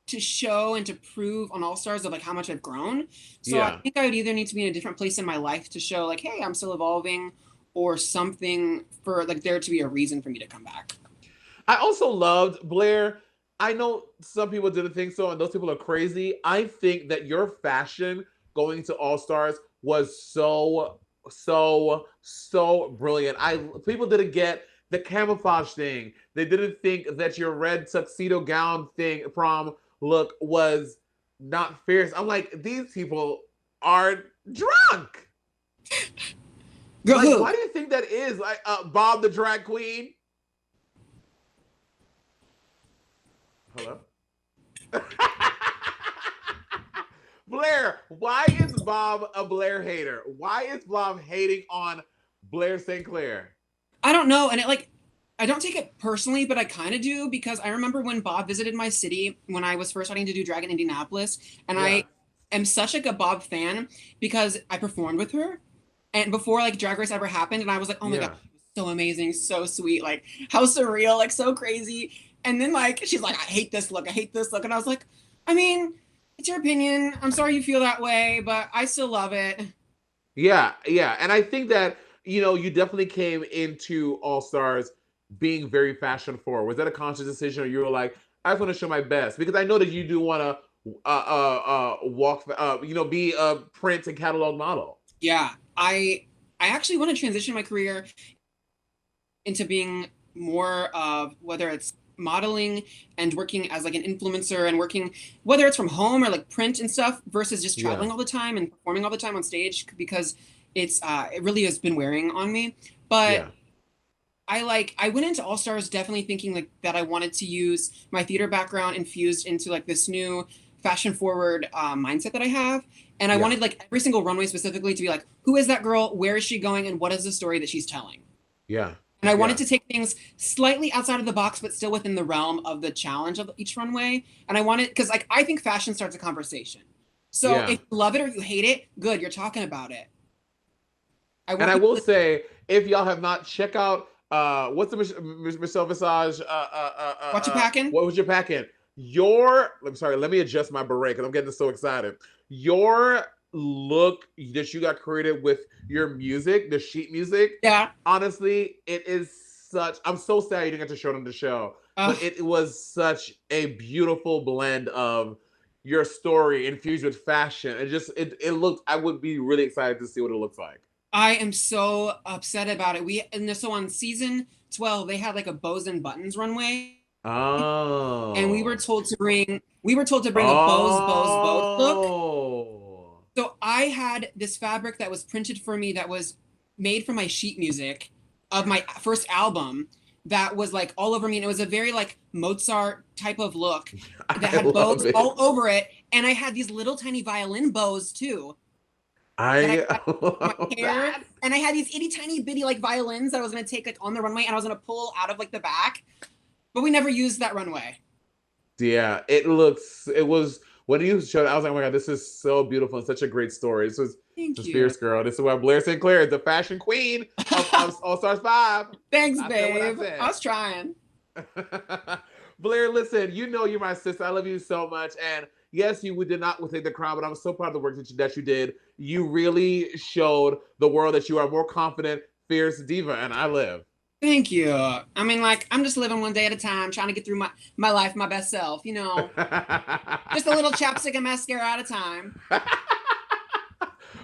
to show and to prove on All Stars of like how much I've grown. So I think I would either need to be in a different place in my life to show like, hey, I'm still evolving, or something for like there to be a reason for me to come back. I also loved Blair. I know some people didn't think so, and those people are crazy. I think that your fashion going to All Stars was so brilliant. People didn't get the camouflage thing. They didn't think that your red tuxedo gown thing prom look was not fierce. I'm like, these people are drunk. Girl, like, why do you think that is? Like Bob the drag queen? Hello? Blair, why is Bob a Blair hater? Why is Bob hating on Blair St. Clair? I don't know. And I don't take it personally, but I kind of do, because I remember when Bob visited my city when I was first starting to do drag in Indianapolis. And I am such like a Bob fan because I performed with her. And before like Drag Race ever happened, and I was like, oh my God, so amazing, so sweet, like how surreal, like so crazy. And then like, she's like, I hate this look. And I was like, I mean, it's your opinion. I'm sorry you feel that way, but I still love it. Yeah. And I think that, you definitely came into All Stars being very fashion forward. Was that a conscious decision, or you were like, I just want to show my best? Because I know that you do want to be a print and catalog model. Yeah, I actually want to transition my career into being more of whether it's modeling and working as like an influencer and working whether it's from home or like print and stuff versus just traveling all the time and performing all the time on stage, because it really has been wearing on me. But I went into All Stars definitely thinking like that I wanted to use my theater background infused into like this new fashion forward mindset that I have. And I wanted like every single runway specifically to be like, who is that girl? Where is she going? And what is the story that she's telling? Yeah. And I wanted to take things slightly outside of the box, but still within the realm of the challenge of each runway. And I wanted, because like, I think fashion starts a conversation. So if you love it or you hate it, good, you're talking about it. I will say, if y'all have not, check out, what's the Michelle Visage? What you packing? What was you packing? I'm sorry, let me adjust my beret because I'm getting so excited. Your look that you got created with your music, the sheet music. Yeah. Honestly, it is I'm so sad you didn't get to show it on the show. But it was such a beautiful blend of your story infused with fashion. It looked, I would be really excited to see what it looks like. I am so upset about it. So on season 12, they had like a bows and buttons runway, and we were Oh. told to bring a bows look. Oh. So I had this fabric that was printed for me that was made from my sheet music of my first album that was like all over me, and it was a very like Mozart type of look that had bows all over it, and I had these little tiny violin bows too. I My hair, and I had these itty tiny bitty like violins that I was gonna take like on the runway, and I was gonna pull out of like the back, but we never used that runway. Yeah, it was when you showed it, I was like, oh my God, this is so beautiful and such a great story. This was Thank this you. fierce girl. This is why Blair St. Clair is the fashion queen of All Stars 5. Thanks, I said what I babe. said. I was trying. Blair, listen, you know you're my sister. I love you so much. And yes, you did not take the crown, but I'm so proud of the work that you did. You really showed the world that you are a more confident, fierce diva, and I live. Thank you. I mean, like, I'm just living one day at a time, trying to get through my life, my best self, you know. Just a little chapstick and mascara at a time.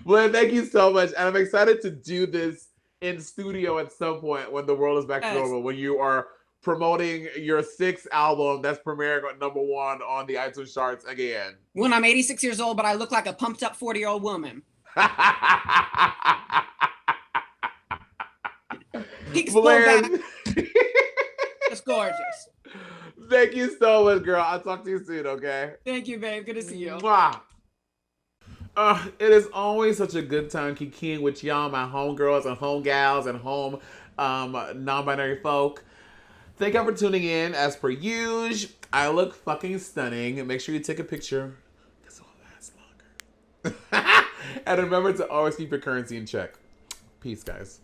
Blair, thank you so much. And I'm excited to do this in studio at some point when the world is back to normal, when you are promoting your 6th album that's premiering at number 1 on the iTunes charts again. When I'm 86 years old, but I look like a pumped up 40-year-old woman. Blair, it's gorgeous. Thank you so much, girl. I'll talk to you soon, okay? Thank you, babe. Good to see you. Mwah. It is always such a good time kikiing with y'all, my homegirls and homegals and home non-binary folk. Thank you for tuning in. As per usual, I look fucking stunning. Make sure you take a picture. This will last longer. And remember to always keep your currency in check. Peace, guys.